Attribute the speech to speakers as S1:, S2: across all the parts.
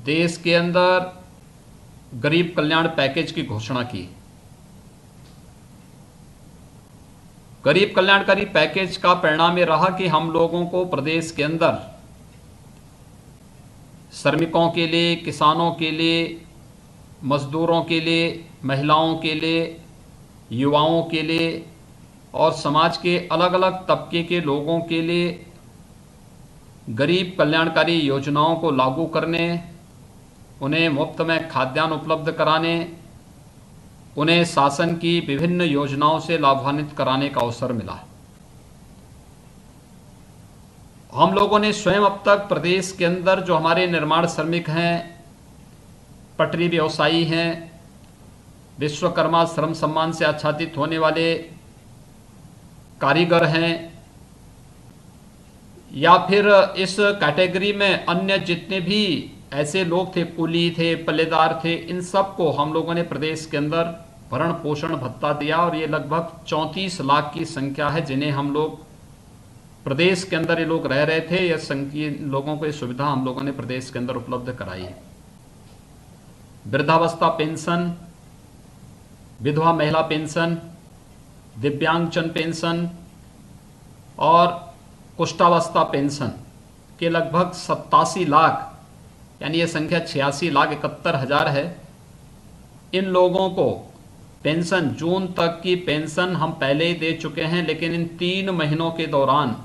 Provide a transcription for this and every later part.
S1: देश के अंदर गरीब कल्याण पैकेज की घोषणा की। गरीब कल्याणकारी पैकेज का परिणाम ये रहा कि हम लोगों को प्रदेश के अंदर श्रमिकों के लिए, किसानों के लिए, मजदूरों के लिए, महिलाओं के लिए, युवाओं के लिए और समाज के अलग अलग तबके के लोगों के लिए गरीब कल्याणकारी योजनाओं को लागू करने, उन्हें मुफ्त में खाद्यान्न उपलब्ध कराने, उन्हें शासन की विभिन्न योजनाओं से लाभान्वित कराने का अवसर मिला। हम लोगों ने स्वयं अब तक प्रदेश के अंदर जो हमारे निर्माण श्रमिक हैं, पटरी व्यवसायी हैं, विश्वकर्मा श्रम सम्मान से आच्छादित होने वाले कारीगर हैं या फिर इस कैटेगरी में अन्य जितने भी ऐसे लोग थे, कुली थे, पल्लेदार थे, इन सब को हम लोगों ने प्रदेश के अंदर भरण पोषण भत्ता दिया और ये लगभग 34 लाख की संख्या है जिन्हें हम लोग प्रदेश के अंदर ये लोग रह रहे थे। यह संख्या लोगों को ये सुविधा हम लोगों ने प्रदेश के अंदर उपलब्ध कराई है। वृद्धावस्था पेंशन, विधवा महिला पेंशन, दिव्यांगजन पेंशन और कुष्ठावस्था पेंशन के लगभग 87 लाख, यानी यह संख्या 86,71,000 है। इन लोगों को पेंशन, जून तक की पेंशन हम पहले ही दे चुके हैं, लेकिन इन 3 महीनों के दौरान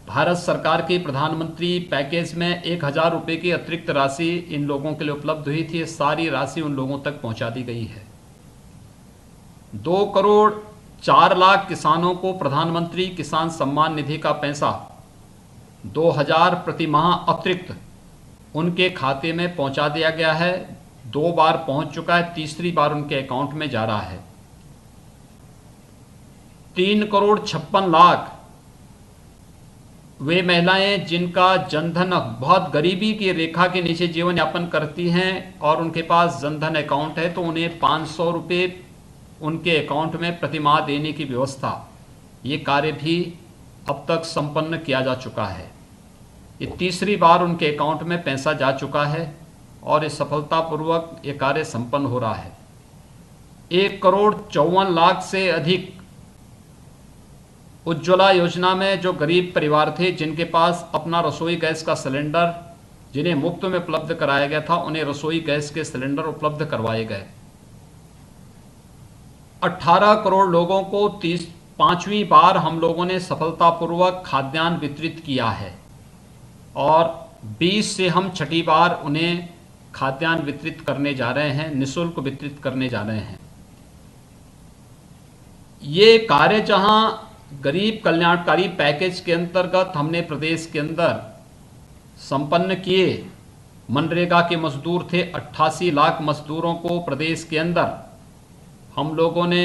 S1: भारत सरकार की प्रधानमंत्री पैकेज में 1,000 रुपये की अतिरिक्त राशि इन लोगों के लिए उपलब्ध हुई थी। सारी राशि उन लोगों तक पहुंचा दी गई है। 2 करोड़ 4 लाख किसानों को प्रधानमंत्री किसान सम्मान निधि का पैसा 2,000 प्रति माह अतिरिक्त उनके खाते में पहुंचा दिया गया है। 2 बार पहुंच चुका है, तीसरी बार उनके अकाउंट में जा रहा है। 3 करोड़ 56 लाख वे महिलाएं जिनका जनधन, बहुत गरीबी की रेखा के नीचे जीवन यापन करती हैं और उनके पास जनधन अकाउंट है, तो उन्हें 500 रुपये उनके अकाउंट में प्रतिमाह देने की व्यवस्था, ये कार्य भी अब तक संपन्न किया जा चुका है। ये तीसरी बार उनके अकाउंट में पैसा जा चुका है और ये सफलतापूर्वक ये कार्य संपन्न हो रहा है। 1 करोड़ 54 लाख से अधिक उज्ज्वला योजना में जो गरीब परिवार थे, जिनके पास अपना रसोई गैस का सिलेंडर, जिन्हें मुफ्त में उपलब्ध कराया गया था, उन्हें रसोई गैस के सिलेंडर उपलब्ध करवाए गए। 18 करोड़ लोगों को 5वीं बार हम लोगों ने सफलतापूर्वक खाद्यान्न वितरित किया है और 20 से हम 6ठी बार उन्हें खाद्यान्न वितरित करने जा रहे हैं, निःशुल्क वितरित करने जा रहे हैं। ये कार्य जहां गरीब कल्याणकारी पैकेज के अंतर्गत हमने प्रदेश के अंदर संपन्न किए। मनरेगा के मजदूर थे, 88 लाख मजदूरों को प्रदेश के अंदर हम लोगों ने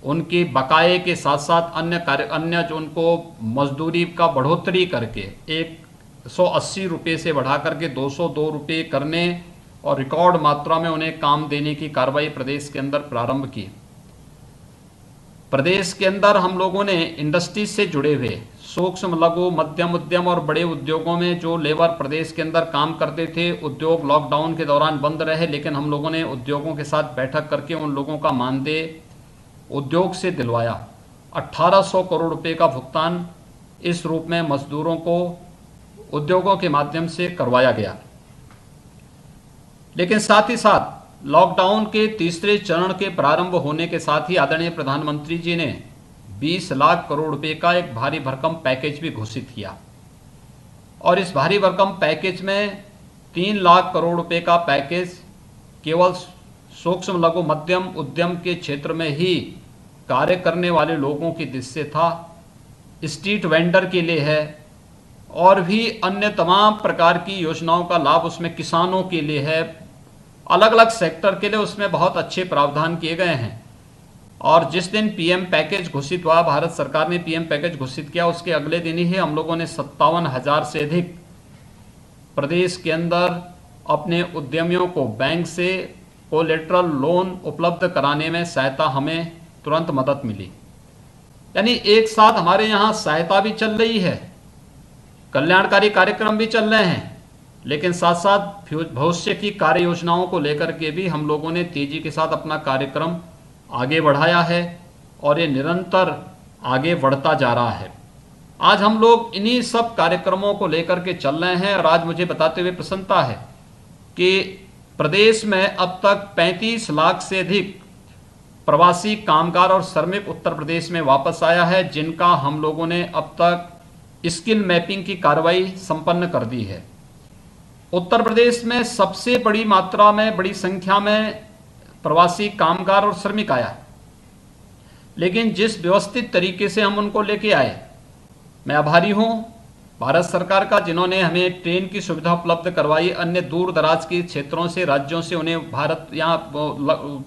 S1: उनके बकाये के साथ साथ अन्य जो उनको मजदूरी का बढ़ोतरी करके 180 रुपये से बढ़ा करके 202 रुपये करने और रिकॉर्ड मात्रा में उन्हें काम देने की कार्रवाई प्रदेश के अंदर प्रारंभ की। प्रदेश के अंदर हम लोगों ने इंडस्ट्रीज से जुड़े हुए सूक्ष्म, लघु, मध्यम उद्यम और बड़े उद्योगों में जो लेबर प्रदेश के अंदर काम करते थे, उद्योग लॉकडाउन के दौरान बंद रहे, लेकिन हम लोगों ने उद्योगों के साथ बैठक करके उन लोगों का मानदेय उद्योग से दिलवाया। 1800 करोड़ रुपए का भुगतान इस रूप में मजदूरों को उद्योगों के माध्यम से करवाया गया। लेकिन साथ ही साथ लॉकडाउन के तीसरे चरण के प्रारंभ होने के साथ ही आदरणीय प्रधानमंत्री जी ने 20 लाख करोड़ रुपए का एक भारी भरकम पैकेज भी घोषित किया और इस भारी भरकम पैकेज में 3 लाख करोड़ रुपए का पैकेज केवल सूक्ष्म, लघु, मध्यम उद्यम के क्षेत्र में ही कार्य करने वाले लोगों की दृष्टि से था, स्ट्रीट वेंडर के लिए है और भी अन्य तमाम प्रकार की योजनाओं का लाभ उसमें किसानों के लिए है। अलग अलग सेक्टर के लिए उसमें बहुत अच्छे प्रावधान किए गए हैं। और जिस दिन पीएम पैकेज घोषित हुआ, भारत सरकार ने पीएम पैकेज घोषित किया, उसके अगले दिन ही हम लोगों ने 57,000 से अधिक प्रदेश के अंदर अपने उद्यमियों को बैंक से कोलेटरल लोन उपलब्ध कराने में सहायता, हमें तुरंत मदद मिली। यानी एक साथ हमारे यहाँ सहायता भी चल रही है, कल्याणकारी कार्यक्रम भी चल रहे हैं, लेकिन साथ साथ भविष्य की कार्य योजनाओं को लेकर के भी हम लोगों ने तेजी के साथ अपना कार्यक्रम आगे बढ़ाया है और ये निरंतर आगे बढ़ता जा रहा है। आज हम लोग इन्हीं सब कार्यक्रमों को लेकर के चल रहे हैं और आज मुझे बताते हुए प्रसन्नता है कि प्रदेश में अब तक 35 लाख से अधिक प्रवासी कामगार और श्रमिक उत्तर प्रदेश में वापस आया है, जिनका हम लोगों ने अब तक स्किल मैपिंग की कार्रवाई संपन्न कर दी है। उत्तर प्रदेश में सबसे बड़ी मात्रा में, बड़ी संख्या में प्रवासी कामगार और श्रमिक आया, लेकिन जिस व्यवस्थित तरीके से हम उनको लेके आए, मैं आभारी हूं भारत सरकार का, जिन्होंने हमें ट्रेन की सुविधा उपलब्ध करवाई। अन्य दूर दराज के क्षेत्रों से, राज्यों से उन्हें भारत यहाँ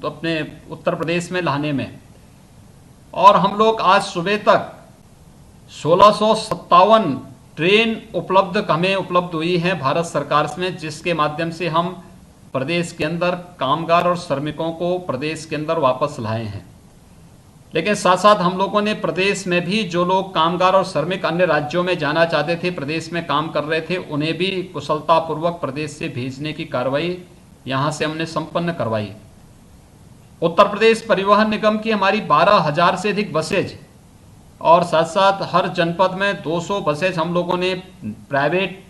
S1: अपने उत्तर प्रदेश में लाने में, और हम लोग आज सुबह तक 1657 ट्रेन हमें उपलब्ध हुई हैं भारत सरकार में, जिसके माध्यम से हम प्रदेश के अंदर कामगार और श्रमिकों को प्रदेश के अंदर वापस लाए हैं। लेकिन साथ साथ हम लोगों ने प्रदेश में भी जो लोग कामगार और श्रमिक अन्य राज्यों में जाना चाहते थे, प्रदेश में काम कर रहे थे, उन्हें भी कुशलतापूर्वक प्रदेश से भेजने की कार्रवाई यहाँ से हमने संपन्न करवाई। उत्तर प्रदेश परिवहन निगम की हमारी 12,000 से अधिक बसेज और साथ साथ हर जनपद में 200 बसेज हम लोगों ने प्राइवेट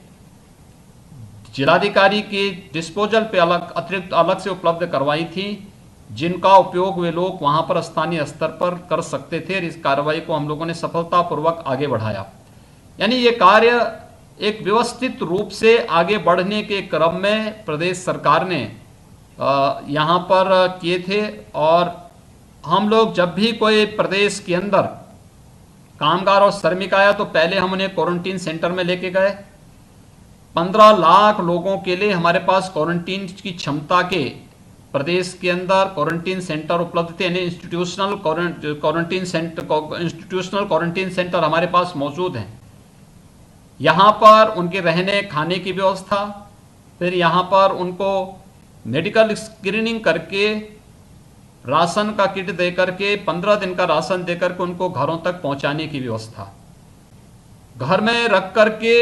S1: जिलाधिकारी के डिस्पोजल पे अतिरिक्त अलग से उपलब्ध करवाई थी, जिनका उपयोग वे लोग वहां पर स्थानीय स्तर पर कर सकते थे। और इस कार्रवाई को हम लोगों ने सफलतापूर्वक आगे बढ़ाया। यानी ये कार्य एक व्यवस्थित रूप से आगे बढ़ने के क्रम में प्रदेश सरकार ने यहाँ पर किए थे। और हम लोग जब भी कोई प्रदेश के अंदर कामगार और श्रमिक आया तो पहले हम उन्हें क्वारंटीन सेंटर में लेके गए। 15 लाख लोगों के लिए हमारे पास क्वारंटीन की क्षमता के प्रदेश के अंदर क्वारंटीन सेंटर उपलब्ध थे। यानी इंस्टीट्यूशनल क्वारंटीन सेंटर हमारे पास मौजूद हैं। यहाँ पर उनके रहने खाने की व्यवस्था, फिर यहाँ पर उनको मेडिकल स्क्रीनिंग करके राशन का किट दे करके 15 दिन का राशन दे करके उनको घरों तक पहुँचाने की व्यवस्था, घर में रख करके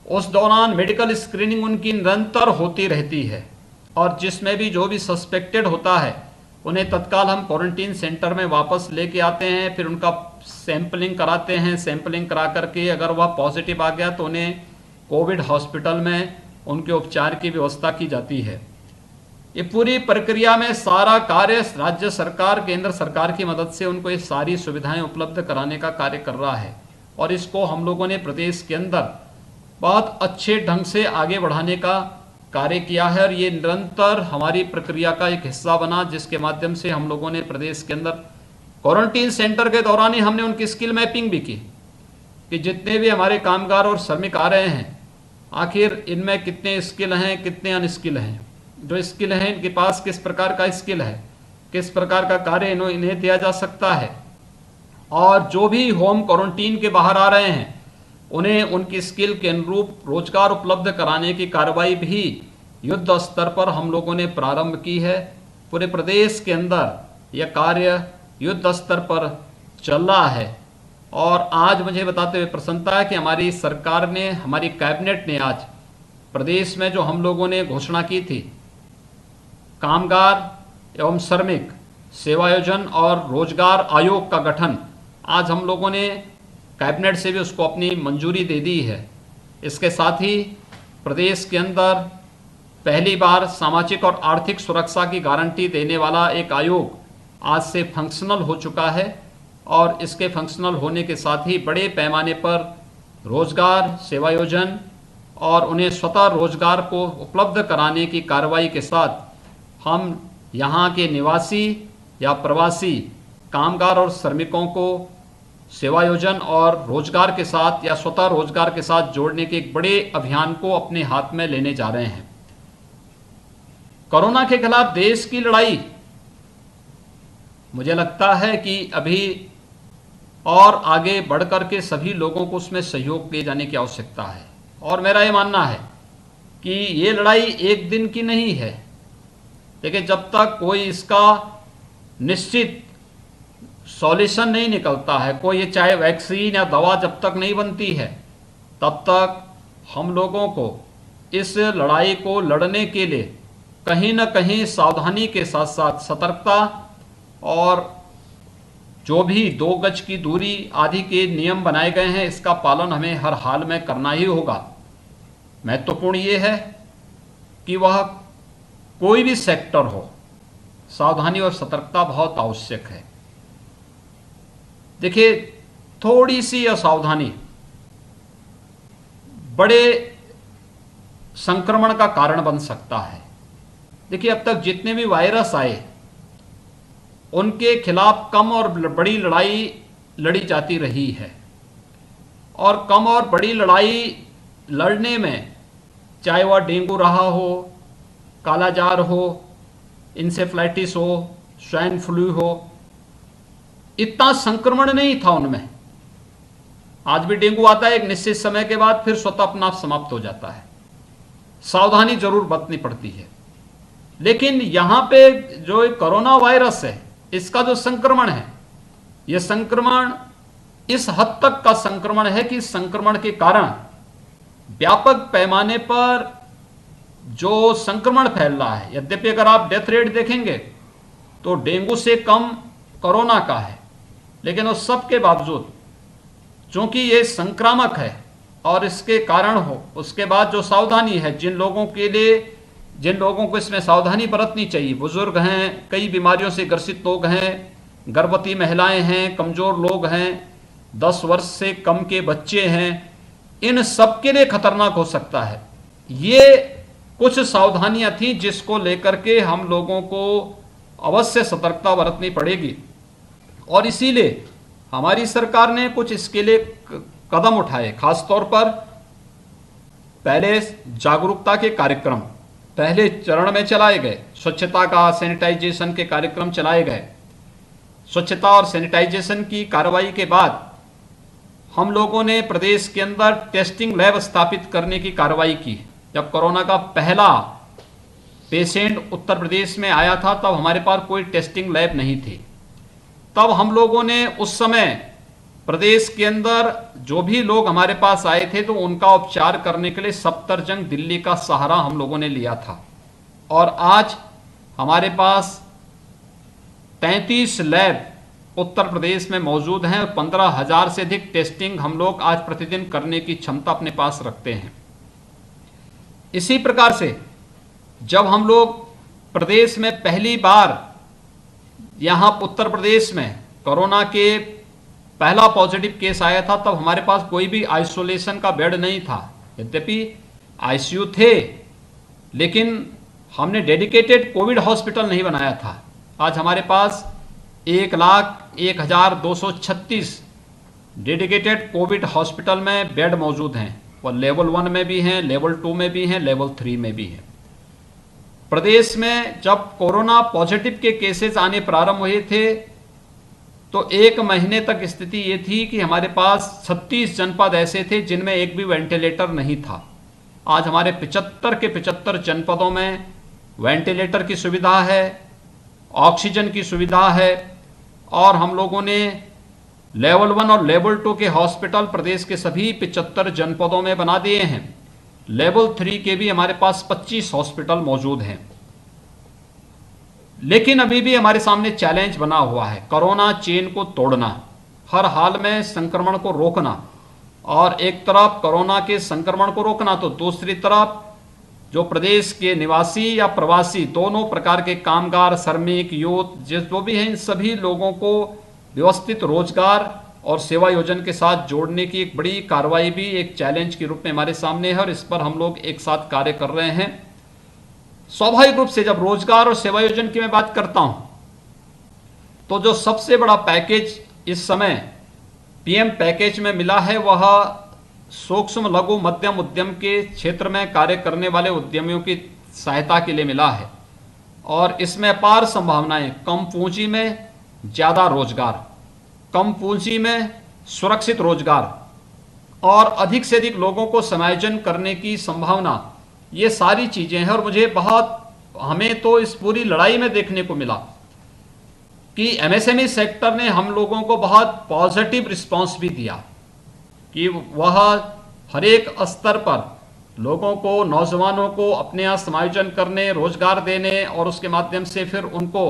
S1: उस दौरान मेडिकल स्क्रीनिंग उनकी निरंतर होती रहती है। और जिसमें भी जो भी सस्पेक्टेड होता है उन्हें तत्काल हम क्वारंटीन सेंटर में वापस लेके आते हैं, फिर उनका सैंपलिंग कराते हैं। सैंपलिंग करा करके अगर वह पॉजिटिव आ गया तो उन्हें कोविड हॉस्पिटल में उनके उपचार की व्यवस्था की जाती है। ये पूरी प्रक्रिया में सारा कार्य राज्य सरकार, केंद्र सरकार की मदद से उनको ये सारी सुविधाएं उपलब्ध कराने का कार्य कर रहा है। और इसको हम लोगों ने प्रदेश के अंदर बहुत अच्छे ढंग से आगे बढ़ाने का कार्य किया है। और ये निरंतर हमारी प्रक्रिया का एक हिस्सा बना, जिसके माध्यम से हम लोगों ने प्रदेश के अंदर क्वारंटीन सेंटर के दौरान ही हमने उनकी स्किल मैपिंग भी की कि जितने भी हमारे कामगार और श्रमिक आ रहे हैं, आखिर इनमें कितने स्किल हैं, कितने अनस्किल हैं। जो स्किल हैं इनके पास किस प्रकार का स्किल है, किस प्रकार का कार्य इन्हें दिया जा सकता है, और जो भी होम क्वारंटीन के बाहर आ रहे हैं उन्हें उनकी स्किल के अनुरूप रोजगार उपलब्ध कराने की कार्रवाई भी युद्ध स्तर पर हम लोगों ने प्रारंभ की है। पूरे प्रदेश के अंदर यह कार्य युद्ध स्तर पर चल रहा है। और आज मुझे बताते हुए प्रसन्नता है कि हमारी सरकार ने, हमारी कैबिनेट ने आज प्रदेश में जो हम लोगों ने घोषणा की थी, कामगार एवं श्रमिक सेवायोजन और रोजगार आयोग का गठन, आज हम लोगों ने कैबिनेट से भी उसको अपनी मंजूरी दे दी है। इसके साथ ही प्रदेश के अंदर पहली बार सामाजिक और आर्थिक सुरक्षा की गारंटी देने वाला एक आयोग आज से फंक्शनल हो चुका है। और इसके फंक्शनल होने के साथ ही बड़े पैमाने पर रोजगार सेवायोजन और उन्हें स्वतः रोजगार को उपलब्ध कराने की कार्रवाई के साथ हम यहाँ के निवासी या प्रवासी कामगार और श्रमिकों को सेवायोजन और रोजगार के साथ या स्वतः रोजगार के साथ जोड़ने के एक बड़े अभियान को अपने हाथ में लेने जा रहे हैं। कोरोना के खिलाफ देश की लड़ाई, मुझे लगता है कि अभी और आगे बढ़कर के सभी लोगों को उसमें सहयोग दिए जाने की आवश्यकता है। और मेरा ये मानना है कि ये लड़ाई एक दिन की नहीं है, लेकिन जब तक कोई इसका निश्चित सॉल्यूशन नहीं निकलता है, कोई ये चाहे वैक्सीन या दवा जब तक नहीं बनती है, तब तक हम लोगों को इस लड़ाई को लड़ने के लिए कहीं न कहीं सावधानी के साथ साथ सतर्कता और जो भी 2 गज की दूरी आदि के नियम बनाए गए हैं, इसका पालन हमें हर हाल में करना ही होगा। महत्वपूर्ण ये है कि वह कोई भी सेक्टर हो, सावधानी और सतर्कता बहुत आवश्यक है। देखिए, थोड़ी सी असावधानी बड़े संक्रमण का कारण बन सकता है। देखिए, अब तक जितने भी वायरस आए उनके खिलाफ कम और बड़ी लड़ाई लड़ी जाती रही है, और कम और बड़ी लड़ाई लड़ने में चाहे वह डेंगू रहा हो, कालाजार हो, इंसेफ्लाइटिस हो, स्वाइन फ्लू हो, इतना संक्रमण नहीं था उनमें। आज भी डेंगू आता है, एक निश्चित समय के बाद फिर स्वतः अपना आप समाप्त हो जाता है। सावधानी जरूर बरतनी पड़ती है, लेकिन यहां पे जो कोरोना वायरस है, इसका जो संक्रमण है, यह संक्रमण इस हद तक का संक्रमण है कि संक्रमण के कारण व्यापक पैमाने पर जो संक्रमण फैल रहा है, यद्यपि अगर आप डेथ रेट देखेंगे तो डेंगू से कम कोरोना का है, लेकिन उस सब के बावजूद चूंकि ये संक्रामक है और इसके कारण हो, उसके बाद जो सावधानी है, जिन लोगों को इसमें सावधानी बरतनी चाहिए, बुजुर्ग हैं, कई बीमारियों से ग्रसित लोग हैं, गर्भवती महिलाएं हैं, कमजोर लोग हैं, 10 वर्ष से कम के बच्चे हैं, इन सब के लिए खतरनाक हो सकता है। ये कुछ सावधानियां थी जिसको लेकर के हम लोगों को अवश्य सतर्कता बरतनी पड़ेगी, और इसीलिए हमारी सरकार ने कुछ इसके लिए कदम उठाए। खासतौर पर पहले जागरूकता के कार्यक्रम पहले चरण में चलाए गए, स्वच्छता का, सैनिटाइजेशन के कार्यक्रम चलाए गए। स्वच्छता और सैनिटाइजेशन की कार्रवाई के बाद हम लोगों ने प्रदेश के अंदर टेस्टिंग लैब स्थापित करने की कार्रवाई की। जब कोरोना का पहला पेशेंट उत्तर प्रदेश में आया था, तब हमारे पास कोई टेस्टिंग लैब नहीं थी। तब हम लोगों ने उस समय प्रदेश के अंदर जो भी लोग हमारे पास आए थे, तो उनका उपचार करने के लिए सफदरजंग दिल्ली का सहारा हम लोगों ने लिया था, और आज हमारे पास 33 लैब उत्तर प्रदेश में मौजूद हैं, और 15,000 से अधिक टेस्टिंग हम लोग आज प्रतिदिन करने की क्षमता अपने पास रखते हैं। इसी प्रकार से जब हम लोग प्रदेश में पहली बार यहाँ उत्तर प्रदेश में कोरोना के पहला पॉजिटिव केस आया था, तब हमारे पास कोई भी आइसोलेशन का बेड नहीं था। यद्यपि आईसीयू थे, लेकिन हमने डेडिकेटेड कोविड हॉस्पिटल नहीं बनाया था। आज हमारे पास 1,01,236 डेडिकेटेड कोविड हॉस्पिटल में बेड मौजूद हैं, और लेवल 1 में भी हैं, लेवल 2 में भी हैं, लेवल 3 में भी हैं। प्रदेश में जब कोरोना पॉजिटिव के केसेस आने प्रारंभ हुए थे, तो 1 महीने तक स्थिति ये थी कि हमारे पास 36 जनपद ऐसे थे जिनमें एक भी वेंटिलेटर नहीं था। आज हमारे 75 के 75 जनपदों में वेंटिलेटर की सुविधा है, ऑक्सीजन की सुविधा है, और हम लोगों ने लेवल 1 और लेवल 2 के हॉस्पिटल प्रदेश के सभी 75 जनपदों में बना दिए हैं। लेवल 3 के भी हमारे पास 25 हॉस्पिटल मौजूद हैं। लेकिन अभी भी हमारे सामने चैलेंज बना हुआ है, कोरोना चेन को तोड़ना, हर हाल में संक्रमण को रोकना, और एक तरफ कोरोना के संक्रमण को रोकना, तो दूसरी तरफ जो प्रदेश के निवासी या प्रवासी दोनों प्रकार के कामगार, श्रमिक, यूथ जो भी हैं, इन सभी लोगों को व्यवस्थित रोजगार और सेवा योजन के साथ जोड़ने की एक बड़ी कार्रवाई भी एक चैलेंज के रूप में हमारे सामने है, और इस पर हम लोग एक साथ कार्य कर रहे हैं। स्वाभाविक रूप से जब रोजगार और सेवा योजन की मैं बात करता हूं, तो जो सबसे बड़ा पैकेज इस समय पीएम पैकेज में मिला है, वह सूक्ष्म लघु मध्यम उद्यम के क्षेत्र में कार्य करने वाले उद्यमियों की सहायता के लिए मिला है, और इसमें अपार संभावनाएं, कम पूंजी में ज्यादा रोजगार, कम पूंजी में सुरक्षित रोजगार, और अधिक से अधिक लोगों को समायोजन करने की संभावना, ये सारी चीजें हैं। और हमें तो इस पूरी लड़ाई में देखने को मिला कि एमएसएमई सेक्टर ने हम लोगों को बहुत पॉजिटिव रिस्पांस भी दिया, कि वह हर एक स्तर पर लोगों को, नौजवानों को अपने यहाँ समायोजन करने, रोजगार देने और उसके माध्यम से फिर उनको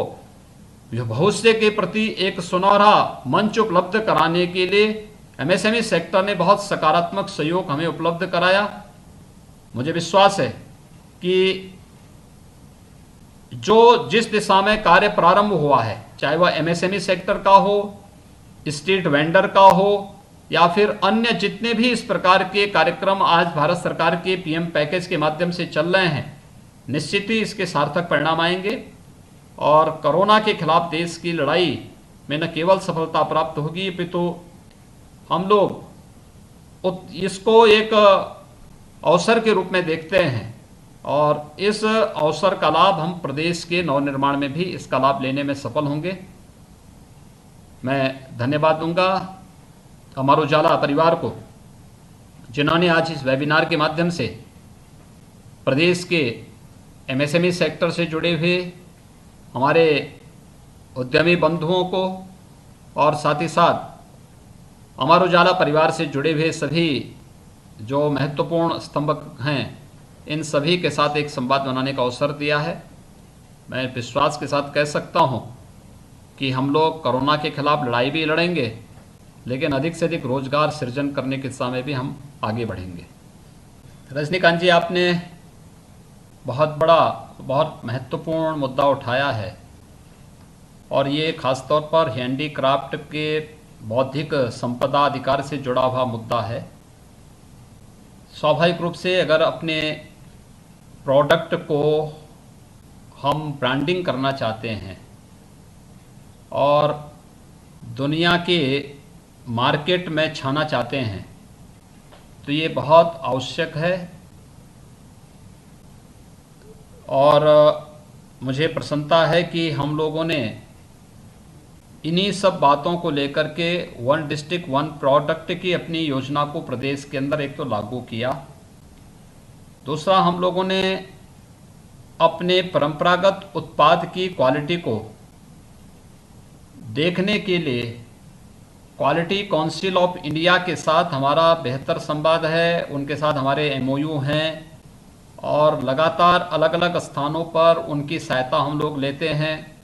S1: भविष्य के प्रति एक सुनहरा मंच उपलब्ध कराने के लिए एमएसएमई सेक्टर ने बहुत सकारात्मक सहयोग हमें उपलब्ध कराया। मुझे विश्वास है कि जो जिस दिशा में कार्य प्रारंभ हुआ है, चाहे वह एमएसएमई सेक्टर का हो, स्ट्रीट वेंडर का हो, या फिर अन्य जितने भी इस प्रकार के कार्यक्रम आज भारत सरकार के पीएम पैकेज के माध्यम से चल रहे हैं, निश्चित ही इसके सार्थक परिणाम आएंगे और कोरोना के खिलाफ देश की लड़ाई में न केवल सफलता प्राप्त होगी, अपितु हम लोग इसको एक अवसर के रूप में देखते हैं और इस अवसर का लाभ हम प्रदेश के नवनिर्माण में भी इसका लाभ लेने में सफल होंगे। मैं धन्यवाद दूंगा अमर उजाला परिवार को, जिन्होंने आज इस वेबिनार के माध्यम से प्रदेश के एमएसएमई सेक्टर से जुड़े हुए हमारे उद्यमी बंधुओं को और साथ ही साथ अमर उजाला परिवार से जुड़े हुए सभी जो महत्वपूर्ण स्तंभक हैं, इन सभी के साथ एक संवाद बनाने का अवसर दिया है। मैं विश्वास के साथ कह सकता हूं कि हम लोग कोरोना के खिलाफ लड़ाई भी लड़ेंगे, लेकिन अधिक से अधिक रोजगार सृजन करने की दिशा में भी हम आगे बढ़ेंगे। रजनीकांत जी, आपने बहुत बड़ा, बहुत महत्वपूर्ण मुद्दा उठाया है और ये खासतौर पर हैंडीक्राफ्ट के बौद्धिक संपदा अधिकार से जुड़ा हुआ मुद्दा है। स्वाभाविक रूप से अगर अपने प्रोडक्ट को हम ब्रांडिंग करना चाहते हैं और दुनिया के मार्केट में छाना चाहते हैं, तो ये बहुत आवश्यक है। और मुझे प्रसन्नता है कि हम लोगों ने इन्हीं सब बातों को लेकर के वन डिस्ट्रिक्ट वन प्रोडक्ट की अपनी योजना को प्रदेश के अंदर एक तो लागू किया। दूसरा, हम लोगों ने अपने परंपरागत उत्पाद की क्वालिटी को देखने के लिए क्वालिटी काउंसिल ऑफ इंडिया के साथ हमारा बेहतर संवाद है, उनके साथ हमारे एमओयू हैं और लगातार अलग अलग स्थानों पर उनकी सहायता हम लोग लेते हैं,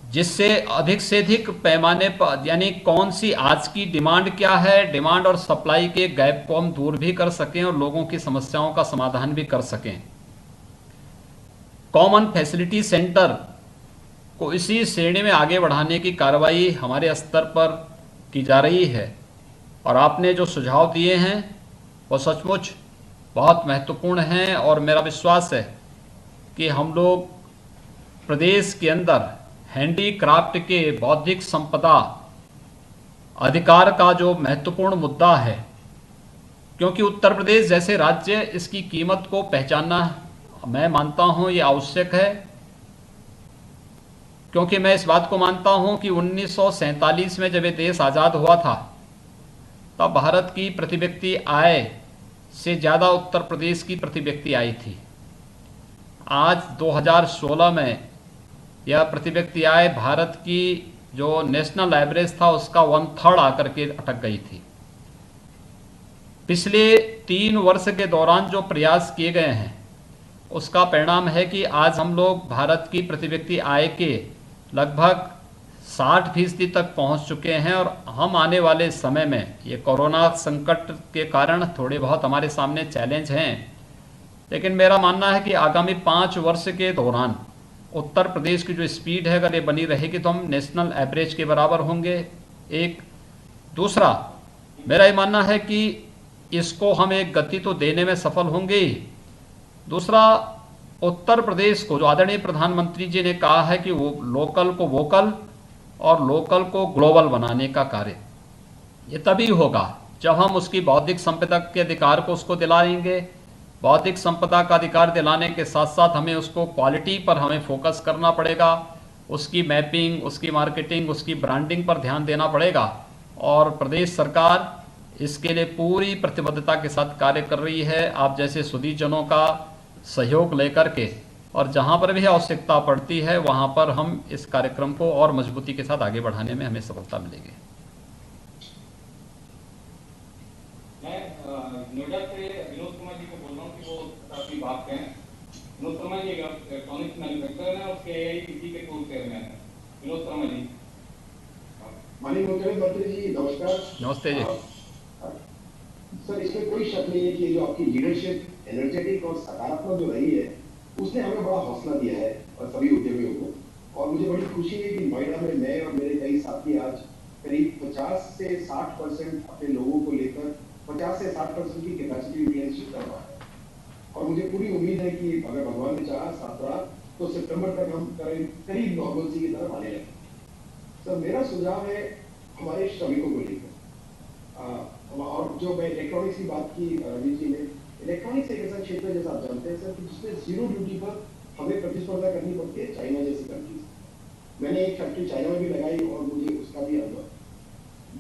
S1: जिससे अधिक से अधिक पैमाने पर, यानी कौन सी आज की डिमांड क्या है, डिमांड और सप्लाई के गैप को हम दूर भी कर सकें और लोगों की समस्याओं का समाधान भी कर सकें। कॉमन फैसिलिटी सेंटर को इसी श्रेणी में आगे बढ़ाने की कार्रवाई हमारे स्तर पर की जा रही है और आपने जो सुझाव दिए हैं वो सचमुच बहुत महत्वपूर्ण हैं और मेरा विश्वास है कि हम लोग प्रदेश के अंदर हैंडीक्राफ्ट के बौद्धिक संपदा अधिकार का जो महत्वपूर्ण मुद्दा है, क्योंकि उत्तर प्रदेश जैसे राज्य, इसकी कीमत को पहचानना मैं मानता हूं ये आवश्यक है, क्योंकि मैं इस बात को मानता हूं कि 1947 में जब ये देश आज़ाद हुआ था तब भारत की प्रति व्यक्ति आय से ज़्यादा उत्तर प्रदेश की प्रति व्यक्ति आय थी। आज 2016 में यह प्रति व्यक्ति आय भारत की जो नेशनल एवरेज था उसका 1/3 आकर के अटक गई थी। पिछले 3 वर्ष के दौरान जो प्रयास किए गए हैं उसका परिणाम है कि आज हम लोग भारत की प्रति व्यक्ति आय के लगभग 60% तक पहुंच चुके हैं और हम आने वाले समय में, ये कोरोना संकट के कारण थोड़े बहुत हमारे सामने चैलेंज हैं, लेकिन मेरा मानना है कि आगामी 5 वर्ष के दौरान उत्तर प्रदेश की जो स्पीड है अगर ये बनी रहेगी तो हम नेशनल एवरेज के बराबर होंगे। एक दूसरा, मेरा ये मानना है कि इसको हम एक गति तो देने में सफल होंगे ही। दूसरा, उत्तर प्रदेश को, जो आदरणीय प्रधानमंत्री जी ने कहा है कि वो लोकल को वोकल और लोकल को ग्लोबल बनाने का कार्य, ये तभी होगा जब हम उसकी बौद्धिक संपदा के अधिकार को उसको दिलाएंगे। बौद्धिक संपदा का अधिकार दिलाने के साथ साथ हमें उसको क्वालिटी पर हमें फोकस करना पड़ेगा, उसकी मैपिंग, उसकी मार्केटिंग, उसकी ब्रांडिंग पर ध्यान देना पड़ेगा और प्रदेश सरकार इसके लिए पूरी प्रतिबद्धता के साथ कार्य कर रही है। आप जैसे सुधीजनों का सहयोग लेकर के और जहां पर भी आवश्यकता पड़ती है वहां पर हम इस कार्यक्रम को और मजबूती के साथ आगे बढ़ाने में हमें सफलता मिलेगी।
S2: मैं नोएडा से विनोद कुमार जी को बोल रहा हूँ कि वो अपनी बात कहें। विनोद शर्मा जी इलेक्ट्रॉनिक्स मैन्युफैक्चरर है और KIIT के टूर चेयरमैन है। विनोद शर्मा जी।
S3: माननीय मुख्यमंत्री जी नमस्कार।
S1: नमस्ते जी।
S3: सर, इसमें कोई शक नहीं है कि जो आपकी लीडरशिप एनर्जेटिक और सकारात्मक जो रही है उसने हमें बड़ा हौसला दिया है और सभी उद्यमियों को। और मुझे बड़ी खुशी है कि नोएडा में मैं और मेरे कई साथी आज करीब 50 से 60% अपने लोगों को लेकर 50 से 60% की कैपेसिटी यूटिलाइजेशन कर रहा है। और मुझे पूरी उम्मीद है कि अगर भगवान ने चाहा साथ रहा तो सितंबर तक हम करीब नॉर्मलसी की तरफ आने लगे। सर, मेरा सुझाव है हमारे श्रमिकों को लेकर, और जो मैं इलेक्ट्रॉनिक्स की बात की रवि जी ने, इलेक्ट्रॉनिक्स एक ऐसा क्षेत्र है जैसा आप जानते हैं सर कि जिसमें जीरो ड्यूटी पर हमें प्रतिस्पर्धा करनी पड़ती है चाइना जैसी कंट्रीज। मैंने एक फैक्ट्री चाइना में भी लगाई और मुझे उसका भी अनुभव।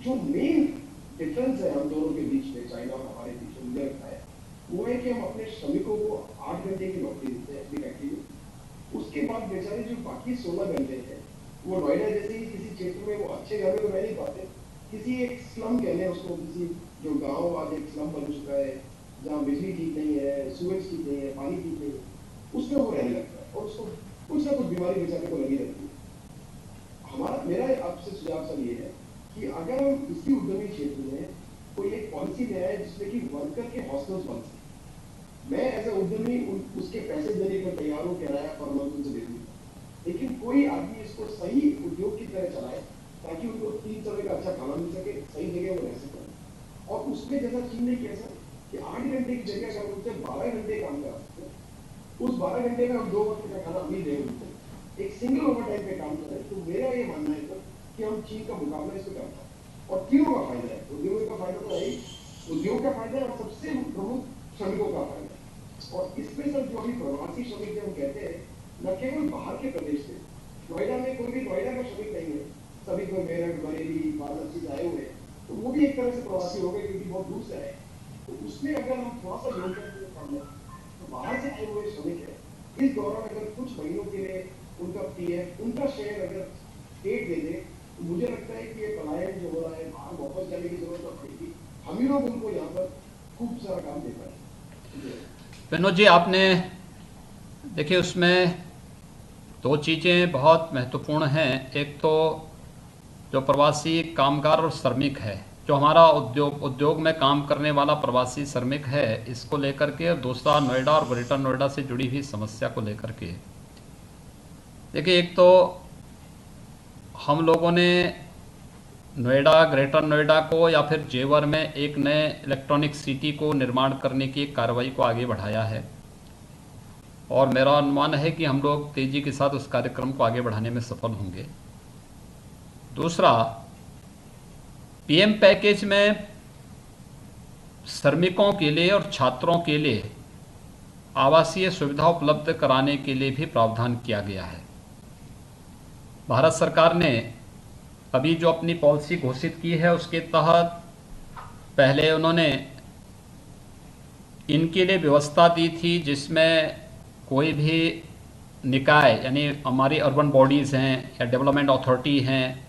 S3: जो मेन डिफरेंस है हम दोनों के बीच में, चाइना और हमारे बीच में, मुझे लगता है वो है कि हम अपने श्रमिकों को 8 घंटे की नौकरी देते हैं अपनी फैक्ट्री में। उसके बाद बेचारे जो बाकी 16 घंटे हैं वो नोएडा जैसे ही किसी क्षेत्र में वो अच्छे घर में तो रह नहीं पाते, किसी एक स्लम कहने उसको, किसी जो गांव आज एक स्लम बन चुका है जहाँ बिजली ठीक नहीं है, सूरज ठीक नहीं है, पानी ठीक नहीं है, उसमें वो रहने लगता है और उसको कुछ ना कुछ बीमारी बेचारे को लगी रहती है। मेरा आपसे सुझाव सर ये है कि अगर हम इसी उद्यमी क्षेत्र में कोई एक पॉलिसी ले आए जिसमें कि वर्कर के हॉस्टल्स बन सके। मैं एज ए उद्यमी उसके पैसे देने को तैयार हूँ, किराया पर मंथ उनसे दे दूंगा, लेकिन कोई आदमी इसको सही उद्योग की तरह चलाए ताकि उनको 3 समय का अच्छा खाना मिल सके, सही जगह वो रह सके। और उसमें जैसा चीन ने किया सर कि 8 घंटे की जगह अगर उनसे 12 घंटे काम करा सकते, उस 12 घंटे में हम 2 वक्त का खाना भी दें उनको, एक सिंगल ओवर टाइम पे काम करें, तो मेरा ये मानना है सर कि हम चीन का मुकाबला इसमें कर पाए। और तीनों का फायदा है, उद्योगों का फायदा तो है, उद्योग का फायदा है और सबसे प्रमुख श्रमिकों का फायदा है। और इसमें सर जो अभी प्रवासी श्रमिक हम कहते हैं, न केवल बाहर के प्रदेश से, नोएडा में कोई भी नोएडा का श्रमिक नहीं है, सभी कोई मेरठ, बरेली, वाराणसी से आए हुए हैं, तो वो भी एक तरह से प्रवासी हो गए क्योंकि बहुत दूर से आए। तो उसमें अगर हम थोड़ा सा योगदान तो बाहर से आए हुए श्रमिक है, इस दौरान अगर कुछ महीनों के लिए उनका PF, उनका शेयर अगर स्टेट दे दे, तो मुझे लगता है कि ये पलायन जो हो रहा है, बाहर वापस जाने की जरूरत नहीं पड़ेगी, हम ही लोग उनको यहाँ पर खूब सारा काम दे पाए।
S1: विनोद जी, आपने देखिए उसमें 2 चीज़ें बहुत महत्वपूर्ण हैं। एक तो जो प्रवासी कामगार और श्रमिक है, जो हमारा उद्योग में काम करने वाला प्रवासी श्रमिक है, इसको लेकर के, और दूसरा नोएडा और ग्रेटर नोएडा से जुड़ी हुई समस्या को लेकर के। देखिए, एक तो हम लोगों ने नोएडा, ग्रेटर नोएडा को या फिर जेवर में एक नए इलेक्ट्रॉनिक सिटी को निर्माण करने की एक कार्रवाई को आगे बढ़ाया है और मेरा अनुमान है कि हम लोग तेज़ी के साथ उस कार्यक्रम को आगे बढ़ाने में सफल होंगे। दूसरा, PM पैकेज में श्रमिकों के लिए और छात्रों के लिए आवासीय सुविधा उपलब्ध कराने के लिए भी प्रावधान किया गया है। भारत सरकार ने अभी जो अपनी पॉलिसी घोषित की है उसके तहत पहले उन्होंने इनके लिए व्यवस्था दी थी जिसमें कोई भी निकाय, यानी हमारी अर्बन बॉडीज़ हैं या डेवलपमेंट अथॉरिटी हैं,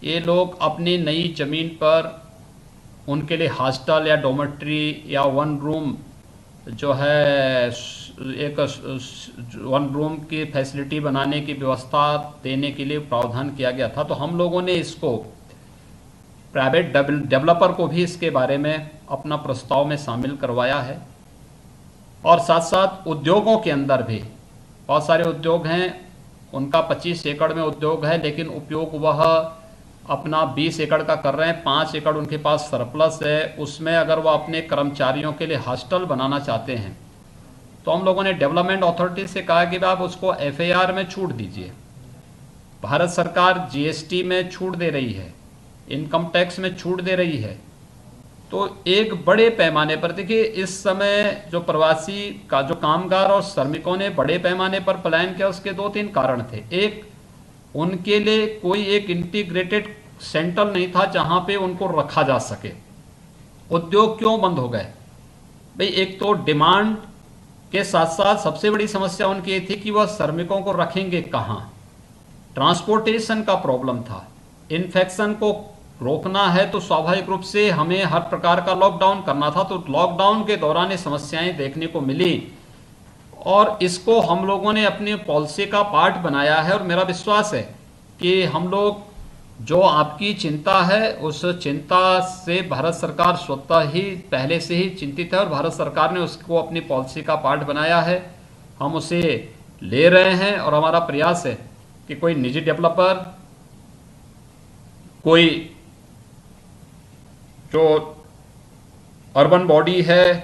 S1: ये लोग अपनी नई ज़मीन पर उनके लिए हॉस्टल या डॉर्मेट्री या 1 रूम जो है, एक 1 रूम की फैसिलिटी बनाने की व्यवस्था देने के लिए प्रावधान किया गया था। तो हम लोगों ने इसको प्राइवेट डेवलपर को भी इसके बारे में अपना प्रस्ताव में शामिल करवाया है। और साथ साथ उद्योगों के अंदर भी बहुत सारे उद्योग हैं, उनका 25 एकड़ में उद्योग है, लेकिन उपयोग वह अपना 20 एकड़ का कर रहे हैं, 5 एकड़ उनके पास सरप्लस है, उसमें अगर वह अपने कर्मचारियों के लिए हॉस्टल बनाना चाहते हैं तो हम लोगों ने डेवलपमेंट अथॉरिटी से कहा कि आप उसको FAR में छूट दीजिए। भारत सरकार GST में छूट दे रही है, इनकम टैक्स में छूट दे रही है। तो एक बड़े पैमाने पर देखिए, इस समय जो प्रवासी का जो कामगार और श्रमिकों ने बड़े पैमाने पर पलायन किया, उसके 2-3 कारण थे। एक, उनके लिए कोई एक इंटीग्रेटेड सेंटर नहीं था जहां पे उनको रखा जा सके। उद्योग क्यों बंद हो गए भाई? एक तो डिमांड के साथ साथ सबसे बड़ी समस्या उनकी ये थी कि वह श्रमिकों को रखेंगे कहाँ। ट्रांसपोर्टेशन का प्रॉब्लम था, इन्फेक्शन को रोकना है तो स्वाभाविक रूप से हमें हर प्रकार का लॉकडाउन करना था। तो लॉकडाउन के दौरान ये समस्याएं देखने को मिली और इसको हम लोगों ने अपनी पॉलिसी का पार्ट बनाया है। और मेरा विश्वास है कि हम लोग जो आपकी चिंता है उस चिंता से भारत सरकार स्वतः ही पहले से ही चिंतित है और भारत सरकार ने उसको अपनी पॉलिसी का पार्ट बनाया है। हम उसे ले रहे हैं और हमारा प्रयास है कि कोई निजी डेवलपर, कोई जो अर्बन बॉडी है,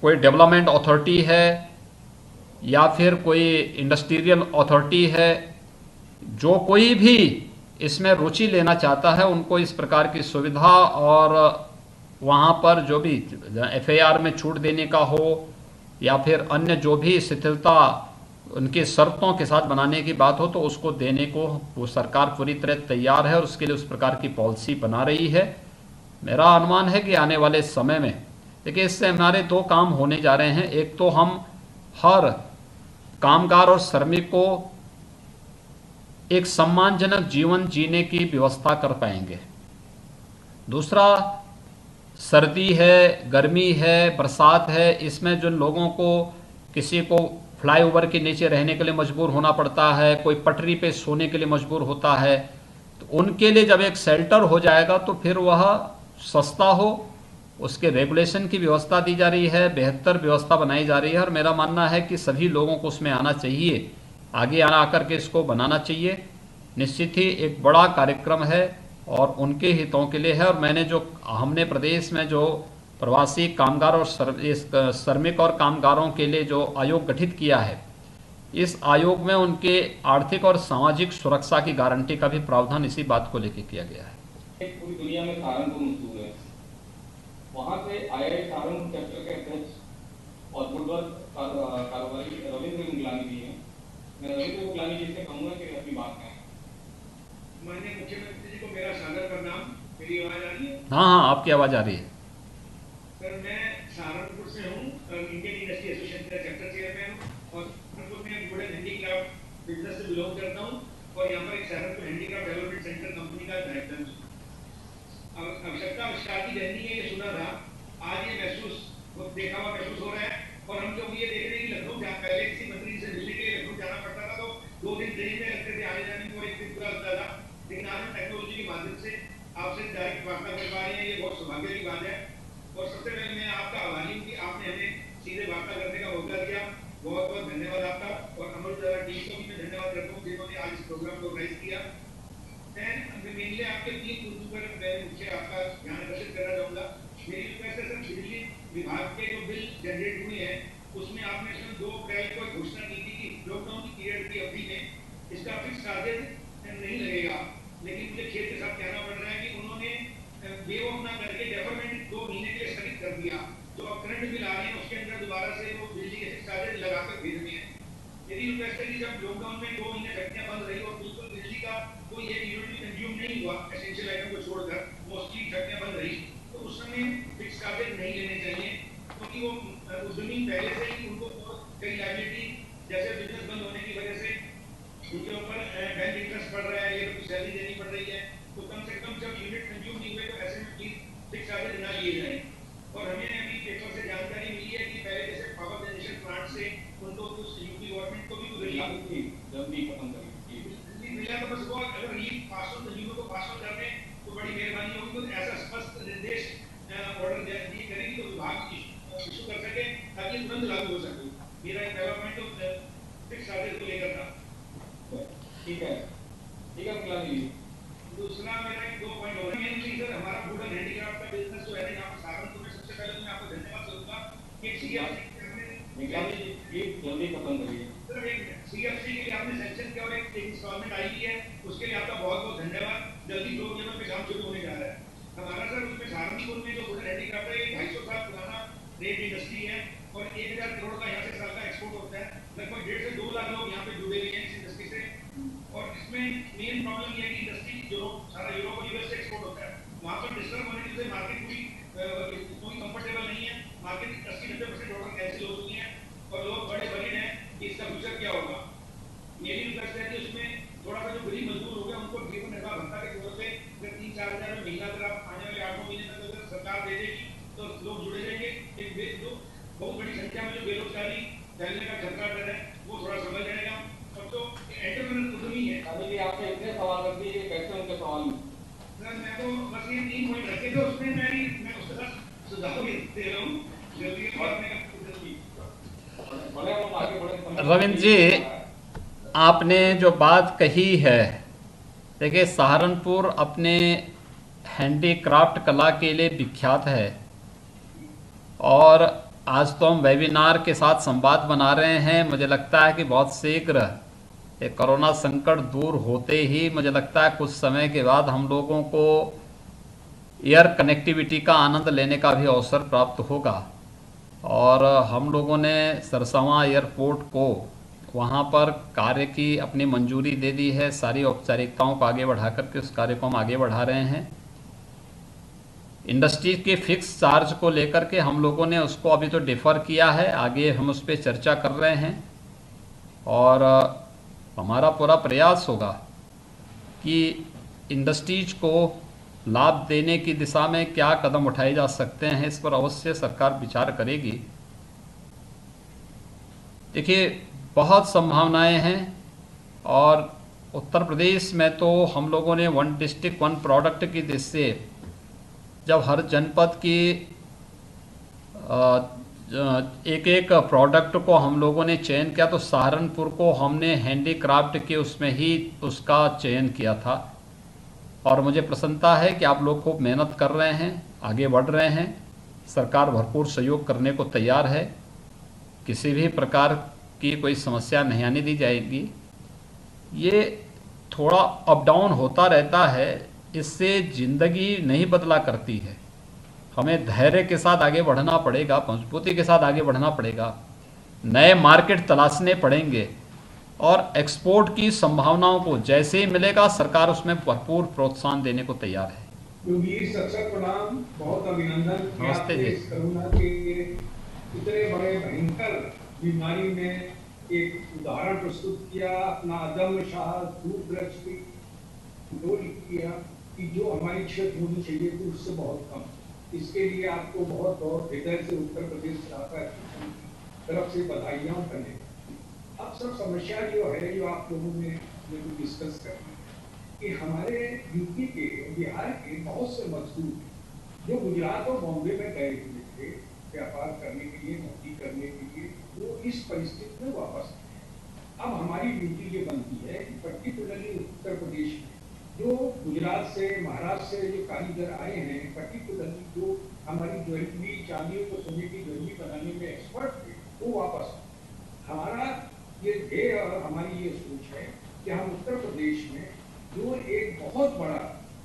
S1: कोई डेवलपमेंट अथॉरिटी है या फिर कोई इंडस्ट्रियल अथॉरिटी है, जो कोई भी इसमें रुचि लेना चाहता है उनको इस प्रकार की सुविधा और वहाँ पर जो भी एफआईआर में छूट देने का हो या फिर अन्य जो भी शिथिलता उनकी शर्तों के साथ बनाने की बात हो तो उसको देने को वो सरकार पूरी तरह तैयार है और उसके लिए उस प्रकार की पॉलिसी बना रही है। मेरा अनुमान है कि आने वाले समय में देखिए इससे हमारे दो काम होने जा रहे हैं। एक तो हम हर कामगार और श्रमिक को एक सम्मानजनक जीवन जीने की व्यवस्था कर पाएंगे। दूसरा, सर्दी है, गर्मी है, बरसात है, इसमें जो लोगों को किसी को फ्लाईओवर के नीचे रहने के लिए मजबूर होना पड़ता है, कोई पटरी पे सोने के लिए मजबूर होता है, तो उनके लिए जब एक शेल्टर हो जाएगा तो फिर वह सस्ता हो, उसके रेगुलेशन की व्यवस्था दी जा रही है, बेहतर व्यवस्था बनाई जा रही है। और मेरा मानना है कि सभी लोगों को उसमें आना चाहिए, आगे आकर के इसको बनाना चाहिए। निश्चित ही एक बड़ा कार्यक्रम है और उनके हितों के लिए है। और हमने प्रदेश में जो प्रवासी कामगार और श्रमिक और कामगारों के लिए जो आयोग गठित किया है, इस आयोग में उनके आर्थिक और सामाजिक सुरक्षा की गारंटी का भी प्रावधान इसी बात को लेकर किया गया है।
S2: पूरी दुनिया में सहारनपुर मशहूर है, वहाँ से IIT सहारनपुर चैप्टर के अध्यक्ष और पूर्ववर्ग कारोबारी रविंद्र मुगलानी जी हैं। मैं रविंद्र मुगलानी जी से कहूँगा कि अपनी बात कहें।
S4: माननीय मुख्यमंत्री जी को मेरा सादर प्रणाम। मेरी आवाज आ रही है?
S1: हाँ, आपकी आवाज आ रही है।
S4: सर, मैं सहारनपुर से हूँ, इंडियन इंडस्ट्री एसोसिएशन का चैप्टर चेयरमैन हूँ और सहारनपुर में वुडन हैंडीक्राफ्ट बिजनेस से बिलोंग करता हूँ और यहाँ पर एक Saharanpur handicraft development centre company का डायरेक्टर हूँ। आवश्यकता आविष्कार की जननी है, ये सुना था, आज ये देखा हुआ महसूस हो रहा है। और हम जब ये देख रहे हैं कि लखनऊ पहले किसी मंत्री से मिलने के लिए लखनऊ जाना पड़ता था तो 2 दिन ट्रेन में लगते थे आने जाने में और 1 दिन पूरा लगता था, लेकिन आज हम टेक्नोलॉजी के माध्यम से आपसे डायरेक्ट वार्ता कर पा रहे हैं, ये बहुत सौभाग्य की बात है। और सबसे पहले मैं आपका आभारी हूँ कि आपने हमें सीधे वार्ता करने का मौका दिया, बहुत बहुत धन्यवाद आपका। और अमर उजाला टीम को भी मैं धन्यवाद करता हूँ जिन्होंने आज इस प्रोग्राम को ऑर्गेनाइज किया। मैं मेनली आपके 3 मुद्दों पर मैं मुख्य आपका ध्यान आकर्षित करना चाहूँगा। मेरी रिक्वेस्ट है सर, बिजली विभाग के जो बिल जनरेट हुए हैं उसमें आपने 2 अप्रैल को घोषणा की थी कि लॉकडाउन की पीरियड की अवधि में इसका फिक्स चार्जेज नहीं लगेगा, लेकिन मुझे खेद के साथ कहना पड़ रहा है कि उन्होंने वेव ऑफ ना करके डेवलपमेंट 2 महीने के लिए स्थगित कर दिया। जो अब करंट बिल आ रहे हैं उसके अंदर दोबारा से वो बिजली के फिक्स चार्जेज लगाकर भेज रहे हैं। यदि रिक्वेस्ट है कि जब लॉकडाउन में 2 महीने फैक्ट्रियां बंद रही और बिल्कुल बिजली का कोई एक यूनिट भी कंज्यूम नहीं हुआ, एसेंशियल आइटम को छोड़कर मोस्टली फैक्ट्रियां बंद रही, तो उस समय फिक्स चार्जेज नहीं लेने चाहिए, क्योंकि वो उद्यमी पहले से ही उनको कई लायबिलिटी जैसे बिजनेस बंद होने की वजह से उनके ऊपर बैंक इंटरेस्ट बढ़ रहा है, ये तो सैलरी देनी पड़ रही है, तो कम से कम जब यूनिट कंज्यूम नहीं हुए तो ऐसे में प्लीज फिक्स चार्जेज ना लिए जाए। और हमें अभी पेपर से जानकारी मिली है कि पहले जैसे पावर जनरेशन प्लांट से उनको कुछ यूपी गवर्नमेंट को भी रिलीफ
S2: जल्दी खत्म करें
S4: मिला, तो बस वो अगर रिलीफ पास ऑन कंज्यूमर को पास ऑन कर दें तो बड़ी मेहरबानी होगी। तो ऐसा स्पष्ट निर्देश ऑर्डर दिए करेंगे तो विभाग इशू कर सके ताकि तुरंत लागू हो सके। मेरा एक पहला पॉइंट तो फिक्स चार्जेज को लेकर था।
S2: ठीक है मुगलानी जी।
S4: दूसरा मेरा 2 पॉइंट और है सर, हमारा वुडन हैंडीक्राफ्ट का बिजनेस जो है ना यहाँ पर सहारनपुर में, सबसे पहले मैं आपको धन्यवाद करूंगा कि
S2: मुगलानी जी प्लीज जल्दी खत्म करिए।
S4: सर, एक CFC के लिए आपने सेंक्शन किया और एक इंस्टॉलमेंट आई है, उसके लिए आपका बहुत बहुत धन्यवाद। जल्दी 2 महीनों में काम शुरू होने जा रहा है हमारा। सर, उसमें सहारनपुर में जो वुडन हैंडीक्राफ्ट है, 250 साल पुराना रेट इंडस्ट्री है और 1000 करोड़ का यहाँ से साल का एक्सपोर्ट होता है। लगभग 1.5 से 2 लाख लोग यहाँ पे जुड़े हुए हैं इस इंडस्ट्री से। और इसमें मेन प्रॉब्लम ये है कि इंडस्ट्री जो सारा यूरोप और यूएस से एक्सपोर्ट होता है, वहाँ पर डिस्टर्ब होने की वजह से मार्केट कोई कंफर्टेबल नहीं है। मार्केट 80-90% ऑर्डर कैंसिल हो चुकी हैं और लोग बड़े वरीड हैं कि इसका फ्यूचर क्या होगा। मेरी रिक्वेस्ट है कि उसमें थोड़ा सा जो गरीब मजदूर हो गया उनको जीवन निर्वाह भत्ता के तौर पे 3-4 4,000 में महीना अगर आप आने वाले 8 महीने तक अगर सरकार दे देगी तो लोग जुड़े रहेंगे। एक जो बहुत बड़ी संख्या में जो बेरोजगारी फैलने का खतरा डर है वो थोड़ा समझ जाएगा। और जो एंटरप्रेन्योर उद्यमी है,
S2: अभी भी आपने इतने सवाल रख दिए, कैसे उनके सवाल में
S4: सर मैं तो बस ये 3 पॉइंट रखे थे, उसमें मैं उसके साथ सुझाव भी दे रहा हूँ जल्दी
S2: बड़े हम आगे बढ़े।
S1: रविंद्र जी, आपने जो बात कही है, देखिए सहारनपुर अपने हैंडीक्राफ्ट कला के लिए विख्यात है और आज तो हम वेबिनार के साथ संवाद बना रहे हैं। मुझे लगता है कि बहुत शीघ्र ये कोरोना संकट दूर होते ही मुझे लगता है कुछ समय के बाद हम लोगों को एयर कनेक्टिविटी का आनंद लेने का भी अवसर प्राप्त होगा और हम लोगों ने सरसवा एयरपोर्ट को वहाँ पर कार्य की अपनी मंजूरी दे दी है। सारी औपचारिकताओं को आगे बढ़ा करके उस कार्य को हम आगे बढ़ा रहे हैं। इंडस्ट्री के फिक्स चार्ज को लेकर के हम लोगों ने उसको अभी तो डिफ़र किया है, आगे हम उस पर चर्चा कर रहे हैं और हमारा पूरा प्रयास होगा कि इंडस्ट्रीज को लाभ देने की दिशा में क्या कदम उठाए जा सकते हैं, इस पर अवश्य सरकार विचार करेगी। देखिए बहुत संभावनाएं हैं और उत्तर प्रदेश में तो हम लोगों ने 1 डिस्ट्रिक्ट 1 प्रोडक्ट की दृष्टि से जब हर जनपद की एक एक प्रोडक्ट को हम लोगों ने चयन किया तो सहारनपुर को हमने हैंडीक्राफ्ट के उसमें ही उसका चयन किया था और मुझे प्रसन्नता है कि आप लोग खूब मेहनत कर रहे हैं, आगे बढ़ रहे हैं। सरकार भरपूर सहयोग करने को तैयार है, किसी भी प्रकार की कोई समस्या नहीं आने दी जाएगी। ये थोड़ा अप डाउन होता रहता है, इससे ज़िंदगी नहीं बदला करती है। हमें धैर्य के साथ आगे बढ़ना पड़ेगा, मजबूती के साथ आगे बढ़ना पड़ेगा, नए मार्केट तलाशने पड़ेंगे और एक्सपोर्ट की संभावनाओं को जैसे ही मिलेगा सरकार उसमें भरपूर प्रोत्साहन देने को तैयार है।
S5: योगीश सत्सर प्रणाम, बहुत अभिनंदन कि
S1: नमस्ते
S5: आपने
S1: जी।
S5: इस कोरोना के इतने बड़े भयंकर बीमारी में एक उदाहरण प्रस्तुत किया, अपना अदम्य साहस, दूरदृष्टि किया कि जो हमारी क्षेत्र होनी चाहिए थी उससे बहुत कम। इसके लिए आपको बहुत बहुत हृदय से उत्तर प्रदेश सरकार की तरफ से बधाइयाँ और धन्यवाद। अब सब समस्या जो है जो आप लोगों ने डिस्कस करना कि हमारे यूपी के, बिहार के बहुत से मजदूर जो गुजरात और बॉम्बे में गए हुए थे व्यापार करने के लिए, नौकरी करने के लिए, वो इस परिस्थिति में वापस आए। अब हमारी ड्यूटी ये बनती है कि पर्टिकुलरली उत्तर प्रदेश में जो गुजरात से, महाराष्ट्र से जो कारीगर आए हैं, पर्टिकुलरली जो हमारी ज्वेलरी, चांदी और सोने की ज्वेलरी बनाने में एक्सपर्ट थे, वो वापस आए। हमारा ये ध्येय और हमारी ये सोच है कि हम उत्तर प्रदेश में जो एक बहुत बड़ा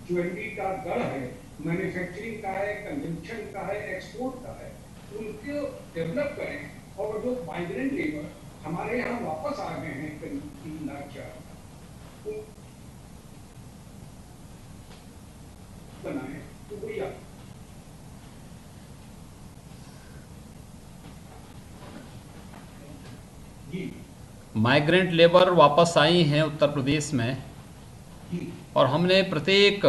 S5: ज्वेलरी का गढ़ है, मैन्युफैक्चरिंग का है, कंजम्पशन का है, एक्सपोर्ट का है, उनको डेवलप करें और जो माइग्रेंट लेबर हमारे यहाँ वापस आ गए हैं करीब 3 लाख 4 लाख बनाए, तो वही आप जी
S1: माइग्रेंट लेबर वापस आई हैं उत्तर प्रदेश में
S5: जी
S1: और हमने प्रत्येक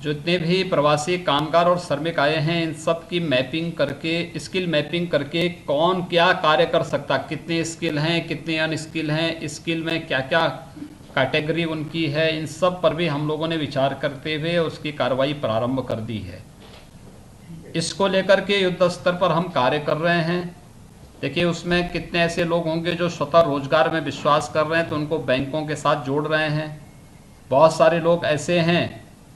S1: जितने भी प्रवासी कामगार और श्रमिक आए हैं इन सब की मैपिंग करके, स्किल मैपिंग करके कौन क्या कार्य कर सकता, कितने स्किल हैं, कितने अनस्किल हैं, स्किल में क्या क्या कैटेगरी उनकी है, इन सब पर भी हम लोगों ने विचार करते हुए उसकी कार्रवाई प्रारंभ कर दी है। इसको लेकर के युद्ध स्तर पर हम कार्य कर रहे हैं। देखिए उसमें कितने ऐसे लोग होंगे जो स्वतः रोजगार में विश्वास कर रहे हैं तो उनको बैंकों के साथ जोड़ रहे हैं। बहुत सारे लोग ऐसे हैं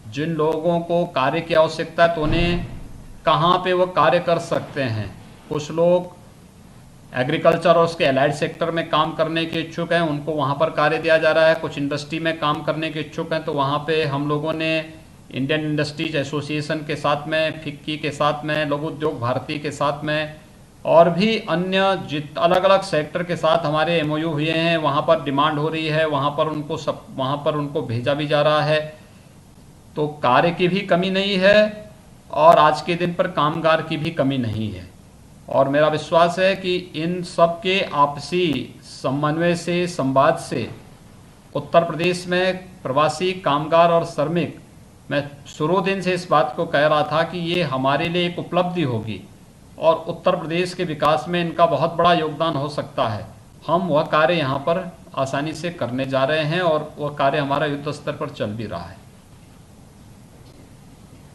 S1: जिन लोगों को कार्य की आवश्यकता है तो उन्हें कहाँ पे वो कार्य कर सकते हैं। कुछ लोग एग्रीकल्चर और उसके एलाइड सेक्टर में काम करने के इच्छुक हैं, उनको वहाँ पर कार्य दिया जा रहा है। कुछ इंडस्ट्री में काम करने के इच्छुक हैं तो वहाँ पे हम लोगों ने इंडियन इंडस्ट्रीज एसोसिएशन के साथ में, फिक्की के साथ में, लघु उद्योग भारती के साथ में और भी अन्य अलग अलग सेक्टर के साथ हमारे एमओयू हुए हैं। वहाँ पर डिमांड हो रही है, वहाँ पर उनको भेजा भी जा रहा है। तो कार्य की भी कमी नहीं है और आज के दिन पर कामगार की भी कमी नहीं है और मेरा विश्वास है कि इन सब के आपसी समन्वय से, संवाद से उत्तर प्रदेश में प्रवासी कामगार और श्रमिक मैं शुरू दिन से इस बात को कह रहा था कि ये हमारे लिए एक उपलब्धि होगी और उत्तर प्रदेश के विकास में इनका बहुत बड़ा योगदान हो सकता है। हम वह कार्य यहाँ पर आसानी से करने जा रहे हैं और वह कार्य हमारा युद्ध स्तर पर चल भी रहा है।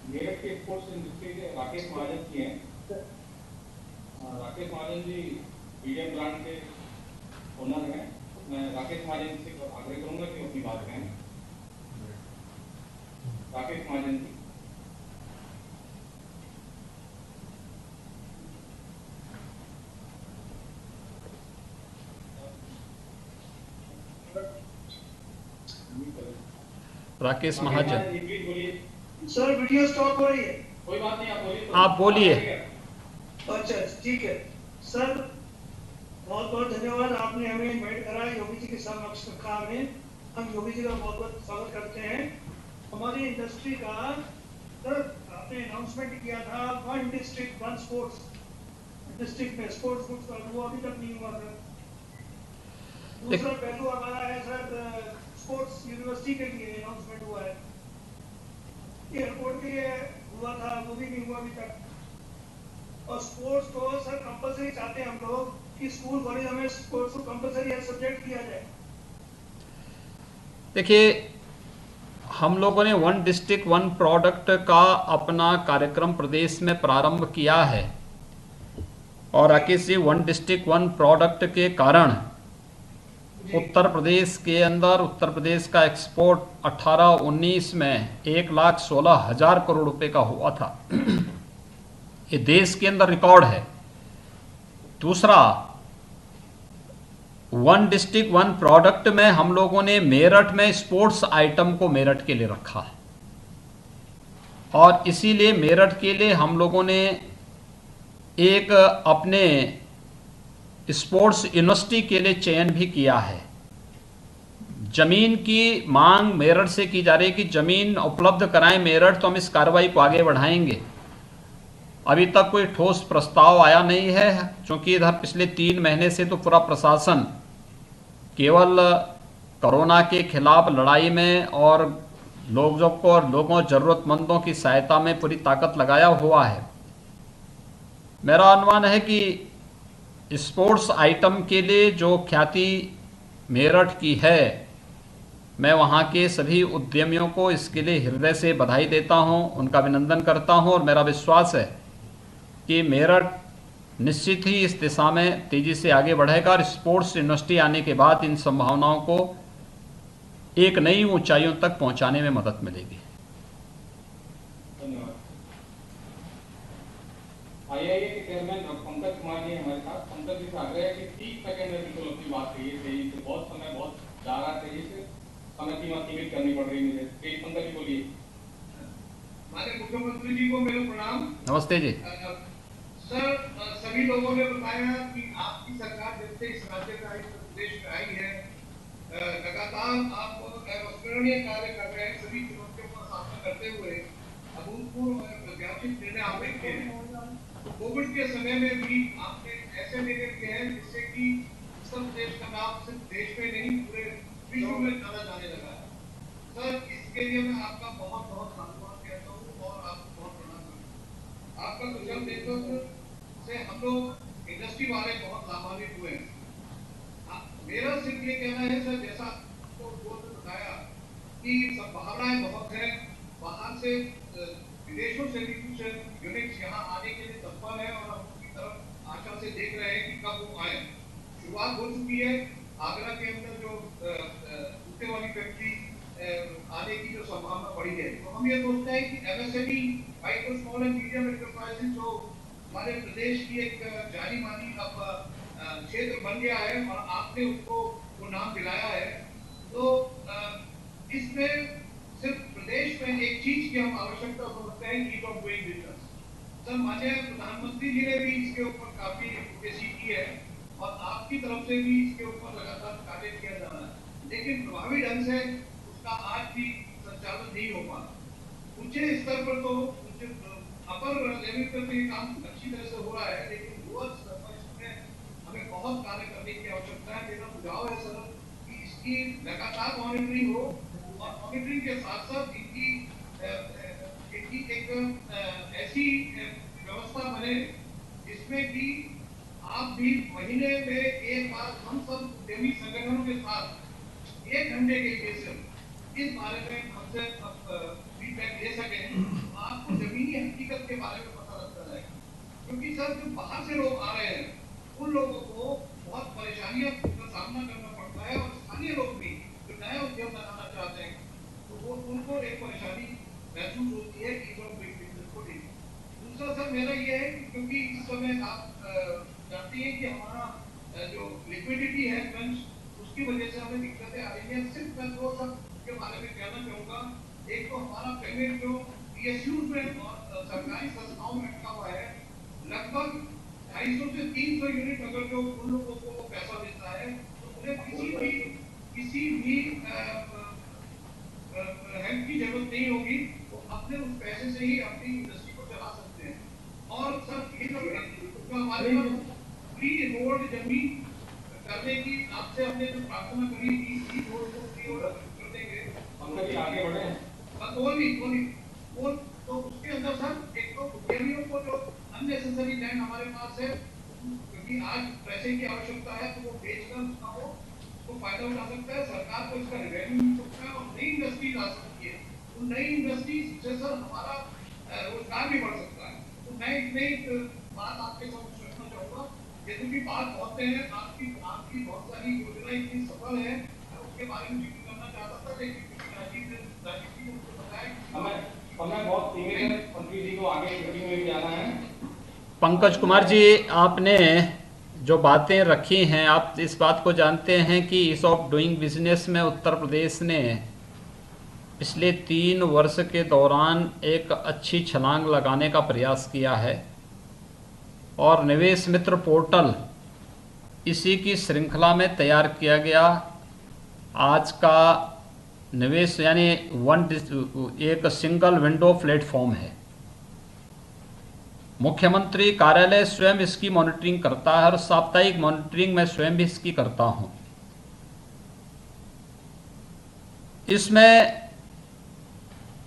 S2: मेरठ के स्पोर्ट्स इंडस्ट्री के राकेश महाजन जी हैं। राकेश महाजन जी मीडियम ब्रांड के ओनर हैं। मैं राकेश महाजन से आग्रह करूंगा कि अपनी बात कहें। राकेश महाजन जी।
S1: राकेश महाजन,
S2: प्लीज बोलिए।
S6: सर वीडियो स्टॉप हो रही है।
S2: कोई बात नहीं, आप बोलिए।
S1: आप बोलिए।
S6: अच्छा ठीक है सर, बहुत बहुत धन्यवाद, आपने हमें इनवाइट करा, योगी जी के समक्ष रखा हमें, हम योगी जी का बहुत बहुत स्वागत करते हैं। हमारी इंडस्ट्री का सर आपने अनाउंसमेंट किया था 1 डिस्ट्रिक्ट 1 स्पोर्ट्स, डिस्ट्रिक्ट में स्पोर्ट्स गुड्स का, वो अभी तक नहीं हुआ सर। दूसरा पहलू हमारा है सर स्पोर्ट्स यूनिवर्सिटी के लिए अनाउंसमेंट हुआ है, एयरपोर्ट के लिए हुआ था, वो भी नहीं हुआ अभी तक। और स्पोर्ट्स को सर कंपलसरी चाहते हैं हम लोग कि स्कूल कॉलेज में स्पोर्ट्स को कंपलसरी सब्जेक्ट किया जाए।
S1: देखिए, हम लोगों ने 1 डिस्ट्रिक्ट 1 प्रोडक्ट का अपना कार्यक्रम प्रदेश में प्रारंभ किया है और राकेश जी 1 डिस्ट्रिक्ट 1 प्रोडक्ट के कारण उत्तर प्रदेश के अंदर उत्तर प्रदेश का एक्सपोर्ट 18-19 में 1,16,000 करोड़ रुपए का हुआ था। ये देश के अंदर रिकॉर्ड है। दूसरा, 1 डिस्ट्रिक्ट 1 प्रोडक्ट में हम लोगों ने मेरठ में स्पोर्ट्स आइटम को मेरठ के लिए रखा है और इसीलिए मेरठ के लिए हम लोगों ने एक अपने स्पोर्ट्स यूनिवर्सिटी के लिए चयन भी किया है। जमीन की मांग मेरठ से की जा रही है कि जमीन उपलब्ध कराएं मेरठ, तो हम इस कार्रवाई को आगे बढ़ाएंगे। अभी तक कोई ठोस प्रस्ताव आया नहीं है, क्योंकि इधर पिछले 3 महीने से तो पूरा प्रशासन केवल कोरोना के खिलाफ लड़ाई में और लोगों जरूरतमंदों की सहायता में पूरी ताकत लगाया हुआ है। मेरा अनुमान है कि स्पोर्ट्स आइटम के लिए जो ख्याति मेरठ की है, मैं वहाँ के सभी उद्यमियों को इसके लिए हृदय से बधाई देता हूँ, उनका अभिनंदन करता हूँ और मेरा विश्वास है कि मेरठ निश्चित ही इस दिशा में तेजी से आगे बढ़ेगा और स्पोर्ट्स यूनिवर्सिटी आने के बाद इन संभावनाओं को एक नई ऊंचाइयों तक पहुंचाने में मदद मिलेगी।
S2: धन्यवाद। आईआईए के चेयरमैन पंकज कुमार जी हमारे साथ। पंकज जी से आग्रह है कि 30 सेकंड में बिल्कुल अपनी बात कहिए। तेजी से, बहुत समय बहुत जा रहा है, तेजी से समय सीमा सीमित करनी पड़ रही है मुझे। पंकज जी बोलिए।
S4: माननीय मुख्यमंत्री जी को मेरा प्रणाम।
S1: नमस्ते जी।
S4: सर, सभी लोगों ने बताया कि आपकी सरकार जब से इस राज्य में आई, प्रदेश में आई है, लगातार आप अविस्मरणीय कार्य कर रहे हैं। सभी चुनौतियों का सामना करते हुए अभूतपूर्व वैज्ञानिक निर्णय आपने किए हैं। कोविड के समय में भी आपने ऐसे निर्णय किए हैं जिससे कि उत्तर प्रदेश का नाम सिर्फ देश में नहीं पूरे विश्व में जाना जाने लगा है। सर, इसके लिए मैं आपका बहुत बहुत धन्यवाद कहता हूँ और आपको बहुत प्रणाम करता हूँ। आपका कुशल नेतृत्व से हम लोग इंडस्ट्री वाले बहुत लाभान्वित हुए हैं। मेरा सिर्फ ये कहना है सर, जैसा आपको बोर्ड ने बताया कि संभावनाएं बहुत है, बाहर से विदेशों से भी कुछ यूनिट्स यहाँ आने के लिए तत्पर है और हम उनकी तरफ आशा से देख रहे हैं कि कब वो आए। शुरुआत हो चुकी है। आगरा के अंदर जो जूते वाली फैक्ट्री आने की जो संभावना बढ़ी है, तो हम ये सोचते हैं कि MSME, micro small and medium enterprises, जो हमारे प्रदेश की एक जानी मानी अब क्षेत्र बन गया है और आपने उसको वो नाम दिलाया है, तो इसमें सिर्फ प्रदेश में एक चीज की हम आवश्यकता समझते हैं, ease of doing business. Sir, माननीय प्रधानमंत्री जी ने भी इसके ऊपर काफी एडवोकेसी की है और आपकी तरफ से भी इसके ऊपर लगातार कार्य किया जा रहा है, लेकिन प्रभावी ढंग से उसका आज भी संचालन नहीं हो पा रहा। ऊंचे स्तर पर तो अपर लेवल पर भी काम अच्छी तरह से हो रहा है, लेकिन लोअर स्तर पर इसमें हमें बहुत कार्य करने की आवश्यकता है। मेरा सुझाव है सर कि इसकी लगातार मॉनिटरिंग हो और मॉनिटरिंग के साथ साथ इनकी एक ऐसी व्यवस्था बने जिसमें कि आप भी महीने में एक बार हम सब उद्यमी संगठनों के साथ 1 घंटे के लिए सिर्फ इस बारे में हमसे फीडबैक ले सकें, आपको जमीनी हकीकत के बारे में पता लगता रहेगा। क्योंकि सर जो बाहर से लोग आ रहे हैं उन लोगों को बहुत परेशानियों का सामना करना पड़ता है, और स्थानीय लोग भी जो नया उद्यम बनाना चाहते हैं तो वो उनको एक परेशानी महसूस होती है कि बिजनेस को लेकर। दूसरा सर मेरा ये है कि क्योंकि इस समय आप जानते हैं कि हमारा जो लिक्विडिटी है क्रंच, उसकी वजह से हमें दिक्कतें आ रही हैं। सिर्फ मैं 2 सब के बारे में कहना चाहूँगा। एक तो हमारा पेमेंट जो PSUs में और सरकारी संस्थाओं में अटका हुआ है, लगभग 250 से 300 यूनिट अगर जो उन लोगों को पैसा मिलता है तो उन्हें किसी भी हेल्प की जरूरत नहीं होगी, वो अपने उस पैसे से ही अपनी इंडस्ट्री को चला सकते हैं। और सर तो हमारे फ्री रोड जमीन करने की आपसे हमने जो प्रार्थना करी थी, फ्री रोड को फ्री रोड कर देंगे,
S2: हम लोग आगे बढ़े हैं।
S4: वो तो उसके अंदर सर एक तो उद्यमियों को जो अननेसेसरी लैंड हमारे पास है, क्योंकि आज पैसे की आवश्यकता है तो वो बेचकर उसका वो फायदा उठा सकता है, सरकार को इसका रेवेन्यू मिल सकता है और नई इंडस्ट्रीज आ सकती है। तो नई इंडस्ट्रीज से सर हमारा रोजगार भी बढ़ सकता है। तो मैं इतने बात आपके साथ रखना चाहूँगा। यदि बात होते हैं आपकी बहुत सारी योजना इतनी सफल है, उसके बारे में जिक्र करना चाहता था, लेकिन राजीव जी ने मुझे बताया
S2: हमें बहुत सीमित है, मंत्री जी को आगे मीटिंग में भी जाना है।
S1: पंकज कुमार जी, आपने जो बातें रखी हैं, आप इस बात को जानते हैं कि ईज ऑफ डूइंग बिजनेस में उत्तर प्रदेश ने पिछले 3 वर्ष के दौरान एक अच्छी छलांग लगाने का प्रयास किया है, और निवेश मित्र पोर्टल इसी की श्रृंखला में तैयार किया गया आज का निवेश, यानी एक सिंगल विंडो प्लेटफॉर्म है। मुख्यमंत्री कार्यालय स्वयं इसकी मॉनिटरिंग करता है और साप्ताहिक मॉनिटरिंग मैं स्वयं भी इसकी करता हूं। इसमें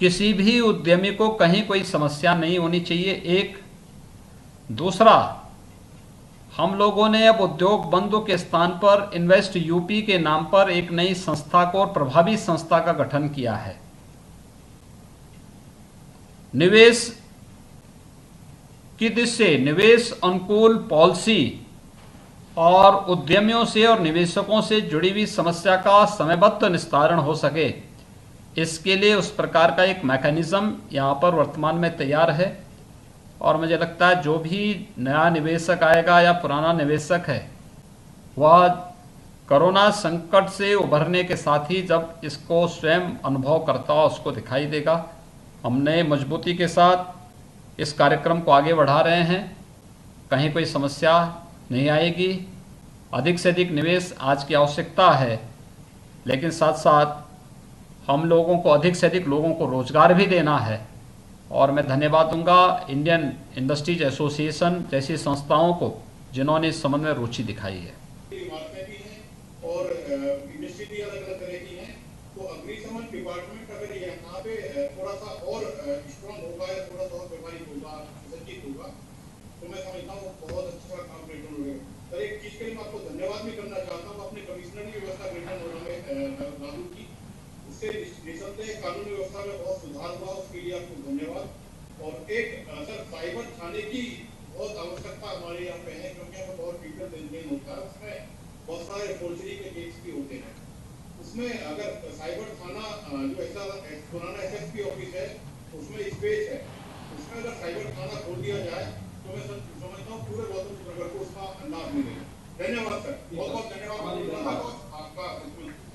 S1: किसी भी उद्यमी को कहीं कोई समस्या नहीं होनी चाहिए। एक दूसरा, हम लोगों ने अब उद्योग बंधु के स्थान पर इन्वेस्ट यूपी के नाम पर एक नई संस्था को और प्रभावी संस्था का गठन किया है। निवेश की दृष्टि से निवेश अनुकूल पॉलिसी और उद्यमियों से और निवेशकों से जुड़ी हुई समस्या का समयबद्ध निस्तारण हो सके, इसके लिए उस प्रकार का एक मैकेनिज्म यहाँ पर वर्तमान में तैयार है। और मुझे लगता है जो भी नया निवेशक आएगा या पुराना निवेशक है, वह कोरोना संकट से उभरने के साथ ही जब इसको स्वयं अनुभव करता हो उसको दिखाई देगा। हमने मजबूती के साथ इस कार्यक्रम को आगे बढ़ा रहे हैं, कहीं कोई समस्या नहीं आएगी। अधिक से अधिक निवेश आज की आवश्यकता है, लेकिन साथ साथ हम लोगों को अधिक से अधिक लोगों को रोजगार भी देना है। और मैं धन्यवाद दूंगा इंडियन इंडस्ट्रीज एसोसिएशन जैसी संस्थाओं को जिन्होंने इस संबंध में रुचि दिखाई है।
S7: इमारतें भी हैं और इंडस्ट्री भी अलग अलग तरह की हैं, तो अग्निशमन डिपार्टमेंट अगर यहाँ पे थोड़ा सा और स्ट्रॉन्ग होगा या थोड़ा सा और व्यवहारिक होगा, सचेत होगा, तो मैं समझता हूँ बहुत अच्छा काम ब्रिटेन होगा। सर एक चीज के लिए मैं आपको धन्यवाद भी करना चाहता हूँ, अपने कमिश्नर की व्यवस्था ब्रिटेन होने में लागू की, उससे निसंदेह कानून व्यवस्था में बहुत सुधार हुआ, उसके लिए आपको धन्यवाद। और एक सर साइबर थाने की बहुत आवश्यकता हमारे यहाँ पे है, क्योंकि यहाँ बहुत डिजिटल लेनदेन होता है, उसमें बहुत सारे फोर्जरी के केस भी होते हैं। उसमें अगर साइबर थाना जो ऐसा पुराना SSP ऑफिस है उसमें स्पेस है, उसमें अगर साइबर थाना खोल दिया जाए तो मैं समझता हूँ पूरे गौतम बुद्ध नगर को उसका लाभ मिलेगा। धन्यवाद सर, बहुत बहुत धन्यवाद आपका।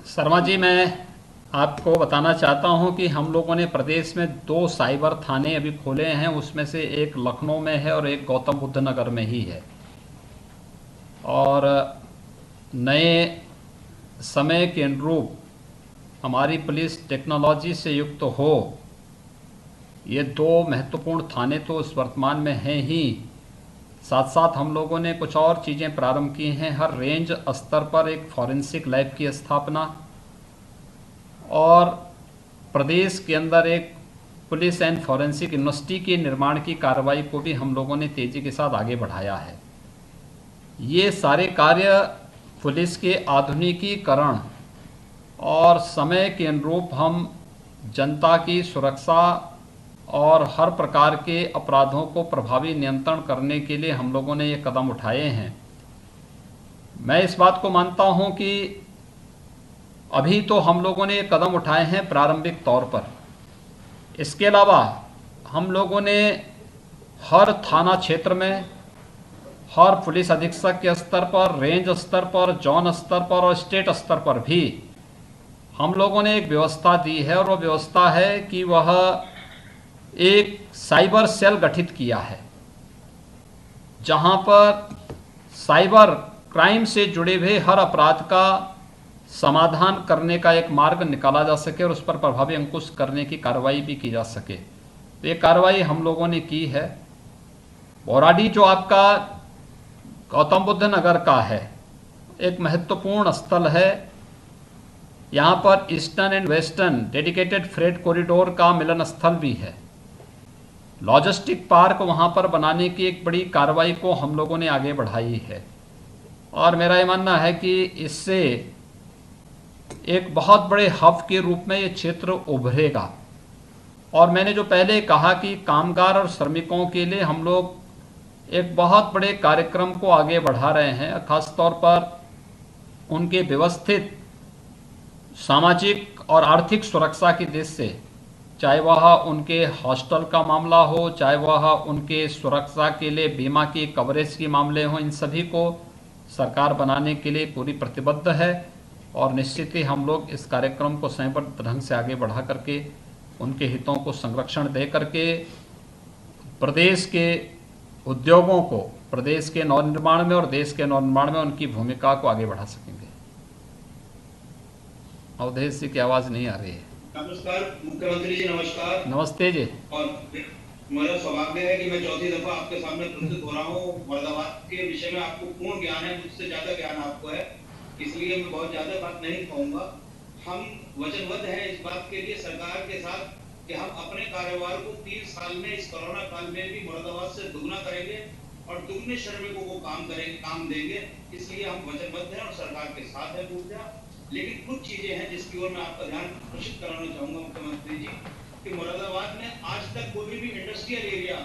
S1: शर्मा जी, मैं आपको बताना चाहता हूं कि हम लोगों ने प्रदेश में 2 साइबर थाने अभी खोले हैं, उसमें से एक लखनऊ में है और एक गौतम बुद्ध नगर में ही है। और नए समय के अनुरूप हमारी पुलिस टेक्नोलॉजी से युक्त हो, ये 2 महत्वपूर्ण थाने तो इस वर्तमान में हैं ही, साथ साथ हम लोगों ने कुछ और चीज़ें प्रारंभ की हैं। हर रेंज स्तर पर एक फॉरेंसिक लैब की स्थापना और प्रदेश के अंदर एक पुलिस एंड फॉरेंसिक यूनिवर्सिटी के निर्माण की कार्रवाई को भी हम लोगों ने तेज़ी के साथ आगे बढ़ाया है। ये सारे कार्य पुलिस के आधुनिकीकरण और समय के अनुरूप हम जनता की सुरक्षा और हर प्रकार के अपराधों को प्रभावी नियंत्रण करने के लिए हम लोगों ने ये कदम उठाए हैं। मैं इस बात को मानता हूं कि अभी तो हम लोगों ने ये कदम उठाए हैं प्रारंभिक तौर पर। इसके अलावा हम लोगों ने हर थाना क्षेत्र में, हर पुलिस अधीक्षक के स्तर पर, रेंज स्तर पर, जोन स्तर पर और स्टेट स्तर पर भी हम लोगों ने एक व्यवस्था दी है, और वो व्यवस्था है कि वह एक साइबर सेल गठित किया है, जहां पर साइबर क्राइम से जुड़े हुए हर अपराध का समाधान करने का एक मार्ग निकाला जा सके और उस पर प्रभावी अंकुश करने की कार्रवाई भी की जा सके। तो ये कार्रवाई हम लोगों ने की है। बोराडी जो आपका गौतम बुद्ध नगर का है, एक महत्वपूर्ण स्थल है। यहाँ पर eastern and western dedicated freight corridor का मिलन स्थल भी है। लॉजिस्टिक पार्क वहाँ पर बनाने की एक बड़ी कार्रवाई को हम लोगों ने आगे बढ़ाई है, और मेरा ये मानना है कि इससे एक बहुत बड़े हब के रूप में ये क्षेत्र उभरेगा। और मैंने जो पहले कहा कि कामगार और श्रमिकों के लिए हम लोग एक बहुत बड़े कार्यक्रम को आगे बढ़ा रहे हैं, खास तौर पर उनके व्यवस्थित सामाजिक और आर्थिक सुरक्षा की दृष्टि से, चाहे वह उनके हॉस्टल का मामला हो, चाहे वह उनके सुरक्षा के लिए बीमा की कवरेज के मामले हों, इन सभी को सरकार बनाने के लिए पूरी प्रतिबद्ध है। और निश्चित ही हम लोग इस कार्यक्रम को संयमबद्ध ढंग से आगे बढ़ा करके उनके हितों को संरक्षण दे करके प्रदेश के उद्योगों को प्रदेश के नवनिर्माण में और देश के नवनिर्माण में उनकी भूमिका को आगे बढ़ा सकेंगे। अवधेश जी की आवाज़ नहीं आ रही है।
S8: नमस्कार मुख्यमंत्री जी, नमस्कार।
S1: नमस्ते जी।
S8: और मेरा सौभाग्य है कि मैं चौथी दफा आपके सामने प्रस्तुत हो रहा हूँ। मुरादाबाद के विषय में आपको पूर्ण ज्ञान है, मुझसे ज्यादा ज्ञान आपको है, इसलिए मैं बहुत ज्यादा बात नहीं कहूँगा। हम वचनबद्ध हैं इस बात के लिए सरकार के साथ कि हम अपने कारोबार को 3 साल में इस कोरोना काल में भी मुरादाबाद से दुगना करेंगे और दुगने श्रमिकों को काम देंगे। इसलिए हम वचनबद्ध हैं और सरकार के साथ है पूर्णतः। लेकिन कुछ चीजें हैं जिसकी ओर मैं आपका ध्यान आकर्षित कराना चाहूंगा मुख्यमंत्री जी, कि मुरादाबाद में आज तक कोई भी इंडस्ट्रियल एरिया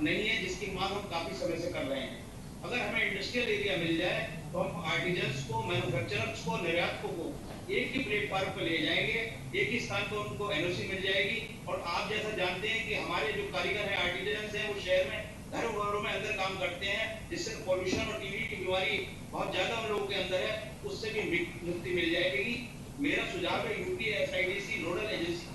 S8: नहीं है जिसकी मांग हम काफी समय से कर रहे हैं। अगर हमें इंडस्ट्रियल एरिया मिल जाए तो हम आर्टिजन्स को, मैन्युफैक्चरर्स को, निर्यातकों को एक ही प्लेटफॉर्म पर ले जाएंगे, एक ही स्थान पर उनको एनओसी मिल जाएगी। और आप जैसा जानते हैं कि हमारे जो कारीगर हैं, आर्टिजन्स हैं, वो शहर में घरों में अंदर काम करते हैं, जिससे पॉल्यूशन और टीबी की बीमारी बहुत ज्यादा हम लोगों के अंदर है, उससे भी मुक्ति मिल जाएगी। मेरा सुझाव है UPSIDC nodal agency,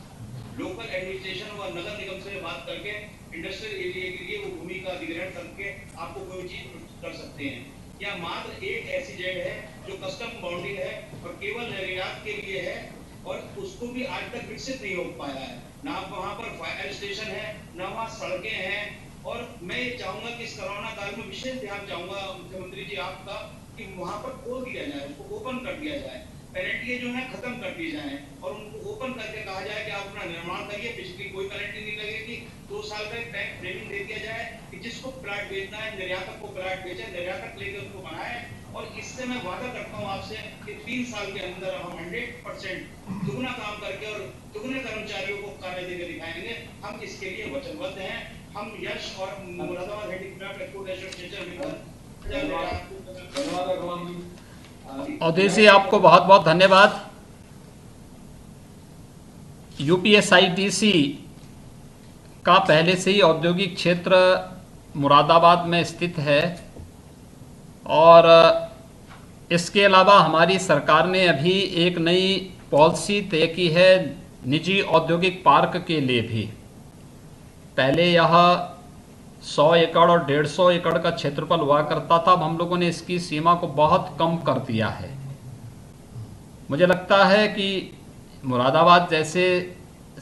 S8: local administration व नगर निगम से बात करके इंडस्ट्रियल एरिया के लिए वो भूमि का अधिग्रहण करके आपको कोई चीज कर सकते हैं। या मात्र एक ऐसी जगह है जो कस्टम बाउंड्री है और केवल निर्यात के लिए है, और उसको भी आज तक विकसित नहीं हो पाया है। ना वहाँ पर फायर स्टेशन है, ना वहाँ सड़कें हैं। और मैं ये चाहूंगा कि इस कोरोना काल में विशेष ध्यान चाहूंगा मुख्यमंत्री जी आपका कि वहां पर खोल दिया जाए, उसको ओपन कर दिया जाए, पेनल्टी जो है खत्म कर दी जाए और उनको ओपन करके कहा जाए कि आप अपना निर्माण करिए, बिजली कोई पेनल्टी नहीं लगेगी। 2 साल का टाइम फ्रेमिंग दे दिया जाए कि जिसको प्लाट बेचना है, निर्यातक को प्लाट बेचे, निर्यातक लेके उसको बनाए। और इससे मैं वादा करता हूँ आपसे कि 3 साल के अंदर हम 100% दुगना काम करके और दुगने कर्मचारियों को कार्य देकर दिखाएंगे। हम इसके लिए वचनबद्ध हैं। हम यश और मुरादाबाद हैंडीक्राफ्ट एक्सपोर्ट एसोसिएशन मिलकर
S1: अवधेश जी आपको बहुत बहुत धन्यवाद। यूपीएसआईडीसी का पहले से ही औद्योगिक क्षेत्र मुरादाबाद में स्थित है, और इसके अलावा हमारी सरकार ने अभी एक नई पॉलिसी तय की है निजी औद्योगिक पार्क के लिए भी। पहले यह 100 एकड़ और 150 एकड़ का क्षेत्रफल हुआ करता था, अब हम लोगों ने इसकी सीमा को बहुत कम कर दिया है। मुझे लगता है कि मुरादाबाद जैसे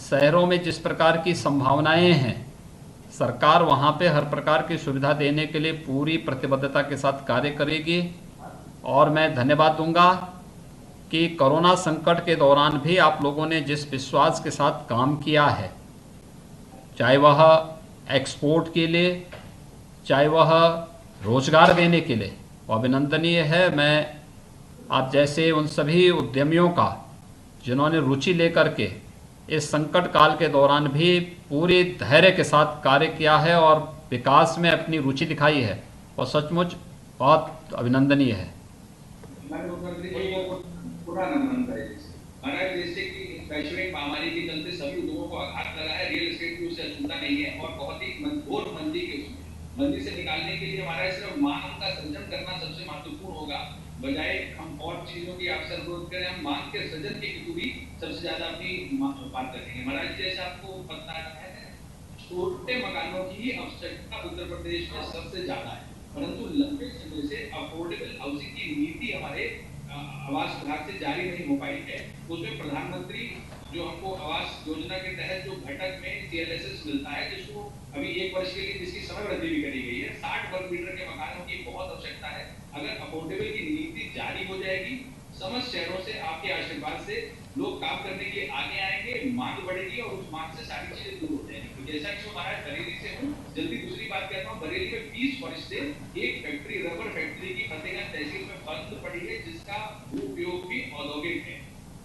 S1: शहरों में जिस प्रकार की संभावनाएं हैं, सरकार वहां पे हर प्रकार की सुविधा देने के लिए पूरी प्रतिबद्धता के साथ कार्य करेगी। और मैं धन्यवाद दूंगा कि कोरोना संकट के दौरान भी आप लोगों ने जिस विश्वास के साथ काम किया है, चाहे वह एक्सपोर्ट के लिए, चाहे वह रोजगार देने के लिए, वो अभिनंदनीय है। मैं आप जैसे उन सभी उद्यमियों का जिन्होंने रुचि लेकर के इस संकट काल के दौरान भी पूरे धैर्य के साथ कार्य किया है और विकास में अपनी रुचि दिखाई है, और सचमुच बहुत अभिनंदनीय है।
S9: मुख्यमंत्री जी को पूरा नमन करें। महाराज, जैसे कि वैश्विक महामारी के चलते सभी उद्योगों को आघात लगा है, रियल एस्टेट की उससे अछूता नहीं है और बहुत ही घोर मंदी के उसमें मंदी से निकालने के लिए हमारा सिर्फ मांग का सृजन करना सबसे महत्वपूर्ण होगा, बजाय हम और चीजों की आपसे अनुरोध करें, हम मांग के सृजन के हेतु भी सबसे ज्यादा अपनी बात रखेंगे। महाराज, जैसे आपको पता है छोटे मकानों की आवश्यकता उत्तर प्रदेश में सबसे ज्यादा है, परंतु लंबे समय से अफोर्डेबल हाउसिंग की नीति हमारे आवास विभाग से जारी नहीं हो पाई है। उसमें प्रधानमंत्री जो हमको आवास योजना के तहत जो घटक में CLSS मिलता है, जिसको अभी 1 वर्ष के लिए जिसकी समय वृद्धि भी करी गई है, 60 वर्ग मीटर के मकानों की बहुत आवश्यकता है। अगर अफोर्डेबल की नीति जारी हो जाएगी, समस्त शहरों से आपके आशीर्वाद से लोग काम करने के लिए आगे आएंगे, मांग बढ़ेगी और उस मांग से सारी चीजें दूर हो जाएंगी। तो जैसा कि महाराज बरेली से हूँ, जल्दी दूसरी बात कहता हूँ, बरेली में 20 वर्ष से एक फैक्ट्री, रबर फैक्ट्री की फतेहगंज तहसील में बंद पड़ी है, जिसका उपयोग भी औद्योगिक है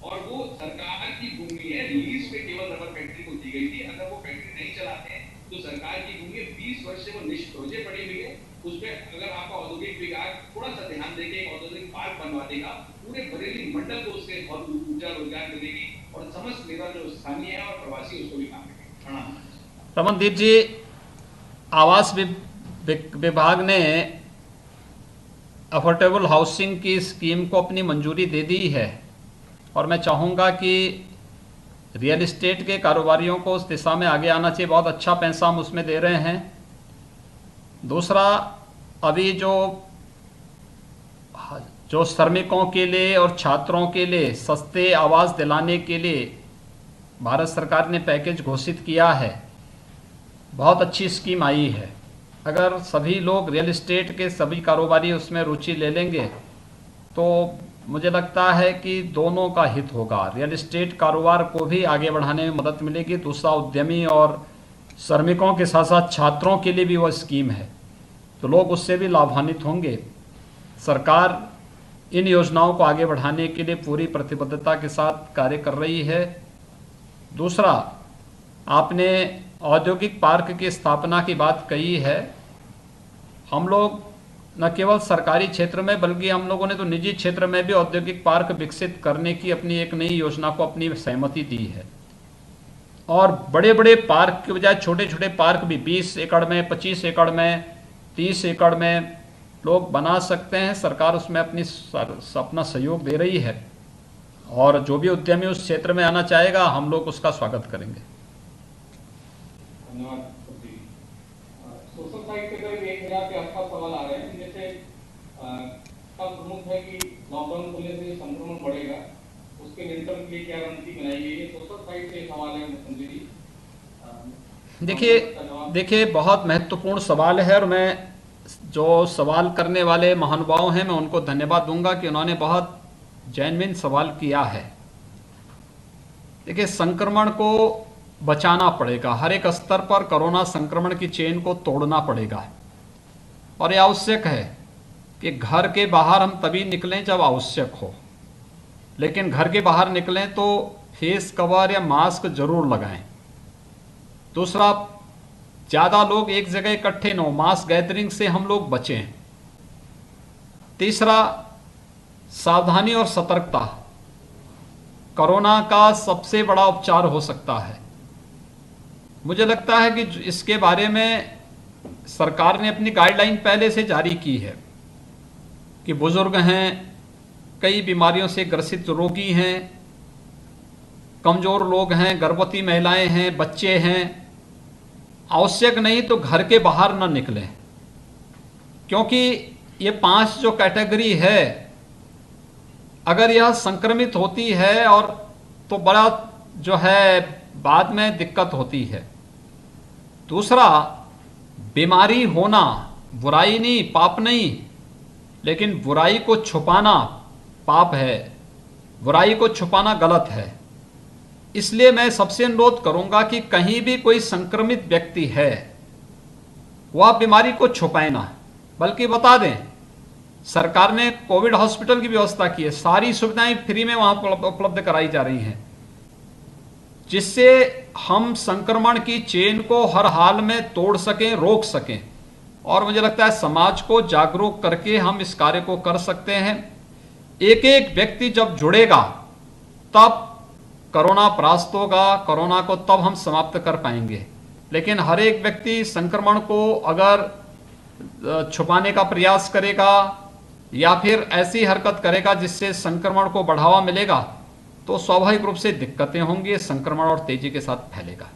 S9: और वो सरकार की भूमि है, लीज पे केवल रबर फैक्ट्री को दी गई थी। अगर वो फैक्ट्री नहीं चलाते हैं तो सरकार की भूमि 20 वर्ष से वो निष्प्रयोज्य पड़ी हुई है। उसमें अगर आपका औद्योगिक विभाग थोड़ा सा ध्यान देके एक औद्योगिक पार्क बनवा देगा, पूरे बरेली मंडल को उससे बहुत ऊर्जा रोजगार मिलेगी और समस्त लेबर जो स्थानीय है और प्रवासी उसको भी काम मिलेगा। प्रणाम।
S1: रमनदीप जी, आवास विभाग ने अफोर्डेबल हाउसिंग की स्कीम को अपनी मंजूरी दे दी है और मैं चाहूँगा कि रियल एस्टेट के कारोबारियों को उस दिशा में आगे आना चाहिए। बहुत अच्छा पैसा हम उसमें दे रहे हैं। दूसरा, अभी जो श्रमिकों के लिए और छात्रों के लिए सस्ते आवास दिलाने के लिए भारत सरकार ने पैकेज घोषित किया है, बहुत अच्छी स्कीम आई है। अगर सभी लोग रियल एस्टेट के सभी कारोबारी उसमें रुचि ले लेंगे तो मुझे लगता है कि दोनों का हित होगा। रियल एस्टेट कारोबार को भी आगे बढ़ाने में मदद मिलेगी, दूसरा उद्यमी और श्रमिकों के साथ साथ छात्रों के लिए भी वह स्कीम है, तो लोग उससे भी लाभान्वित होंगे। सरकार इन योजनाओं को आगे बढ़ाने के लिए पूरी प्रतिबद्धता के साथ कार्य कर रही है। दूसरा, आपने औद्योगिक पार्क की स्थापना की बात कही है। हम लोग न केवल सरकारी क्षेत्र में बल्कि हम लोगों ने तो निजी क्षेत्र में भी औद्योगिक पार्क विकसित करने की अपनी एक नई योजना को अपनी सहमति दी है और बड़े बड़े पार्क के बजाय छोटे छोटे पार्क भी 20 एकड़ में, 25 एकड़ में, 30 एकड़ में लोग बना सकते हैं। सरकार उसमें अपना सहयोग दे रही है और जो भी उद्यमी उस क्षेत्र में आना चाहेगा हम लोग उसका स्वागत करेंगे।
S2: धन्यवाद। सोशल साइट पे करीब 1000 के आसपास सवाल आ रहे हैं, जैसे का प्रमुख है कि लॉकडाउन खुलने से संक्रमण बढ़ेगा, उसके नियंत्रण के लिए क्या रणनीति बनाई गई है? सोशल साइट से सवाल है मुख्यमंत्री जी।
S1: देखिए बहुत महत्वपूर्ण सवाल है और मैं जो सवाल करने वाले महानुभाव हैं मैं उनको धन्यवाद दूंगा कि उन्होंने बहुत जेन्युइन सवाल किया है। देखिए, संक्रमण को बचाना पड़ेगा, हर एक स्तर पर कोरोना संक्रमण की चेन को तोड़ना पड़ेगा और यह आवश्यक है कि घर के बाहर हम तभी निकलें जब आवश्यक हो, लेकिन घर के बाहर निकलें तो फेस कवर या मास्क जरूर लगाएं। दूसरा, ज़्यादा लोग एक जगह इकट्ठे न हो, मास गैदरिंग से हम लोग बचें। तीसरा, सावधानी और सतर्कता कोरोना का सबसे बड़ा उपचार हो सकता है। मुझे लगता है कि इसके बारे में सरकार ने अपनी गाइडलाइन पहले से जारी की है कि बुजुर्ग हैं, कई बीमारियों से ग्रसित रोगी हैं, कमज़ोर लोग हैं, गर्भवती महिलाएं हैं, बच्चे हैं, आवश्यक नहीं तो घर के बाहर न निकलें, क्योंकि ये 5 जो कैटेगरी है अगर यह संक्रमित होती है और तो बड़ा जो है बाद में दिक्कत होती है। दूसरा, बीमारी होना बुराई नहीं, पाप नहीं, लेकिन बुराई को छुपाना पाप है, बुराई को छुपाना गलत है। इसलिए मैं सबसे अनुरोध करूंगा कि कहीं भी कोई संक्रमित व्यक्ति है वह बीमारी को छुपाए ना, बल्कि बता दें। सरकार ने कोविड हॉस्पिटल की व्यवस्था की है, सारी सुविधाएं फ्री में वहां उपलब्ध कराई जा रही हैं, जिससे हम संक्रमण की चेन को हर हाल में तोड़ सकें, रोक सकें। और मुझे लगता है समाज को जागरूक करके हम इस कार्य को कर सकते हैं। एक एक व्यक्ति जब जुड़ेगा तब कोरोना परास्त होगा, कोरोना को तब हम समाप्त कर पाएंगे। लेकिन हर एक व्यक्ति संक्रमण को अगर छुपाने का प्रयास करेगा या फिर ऐसी हरकत करेगा जिससे संक्रमण को बढ़ावा मिलेगा, तो स्वाभाविक रूप से दिक्कतें होंगी, संक्रमण और तेजी के साथ फैलेगा।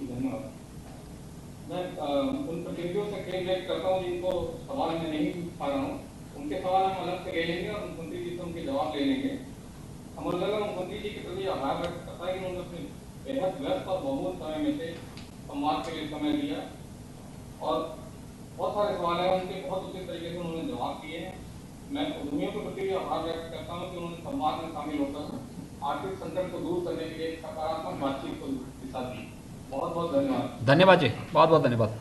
S2: धन्यवाद। मैं उन प्रतिनिधियों से क्लियर करता हूँ जिनको सवाल मैं नहीं पूछ पा रहा हूँ, उनके सवाल हम अलग से ले लेंगे और मुख्यमंत्री जी से उनके जवाब ले लेंगे। हमारे लगा मुख्यमंत्री जी के प्रति आभार व्यक्त करता है कि उन्होंने अपने बेहद व्यस्त और बहुमूल्य समय में से संवाद के लिए समय दिया और बहुत सारे सवाल है उनके बहुत उचित तरीके से उन्होंने जवाब दिए हैं। मैं उद्यमियों के प्रति भी आभार व्यक्त करता हूँ कि उन्होंने संवाद में शामिल होकर आर्थिक संकट को दूर करने के लिए सकारात्मक बातचीत को दिशा दी। बहुत बहुत धन्यवाद।
S1: धन्यवाद जी, बहुत बहुत धन्यवाद।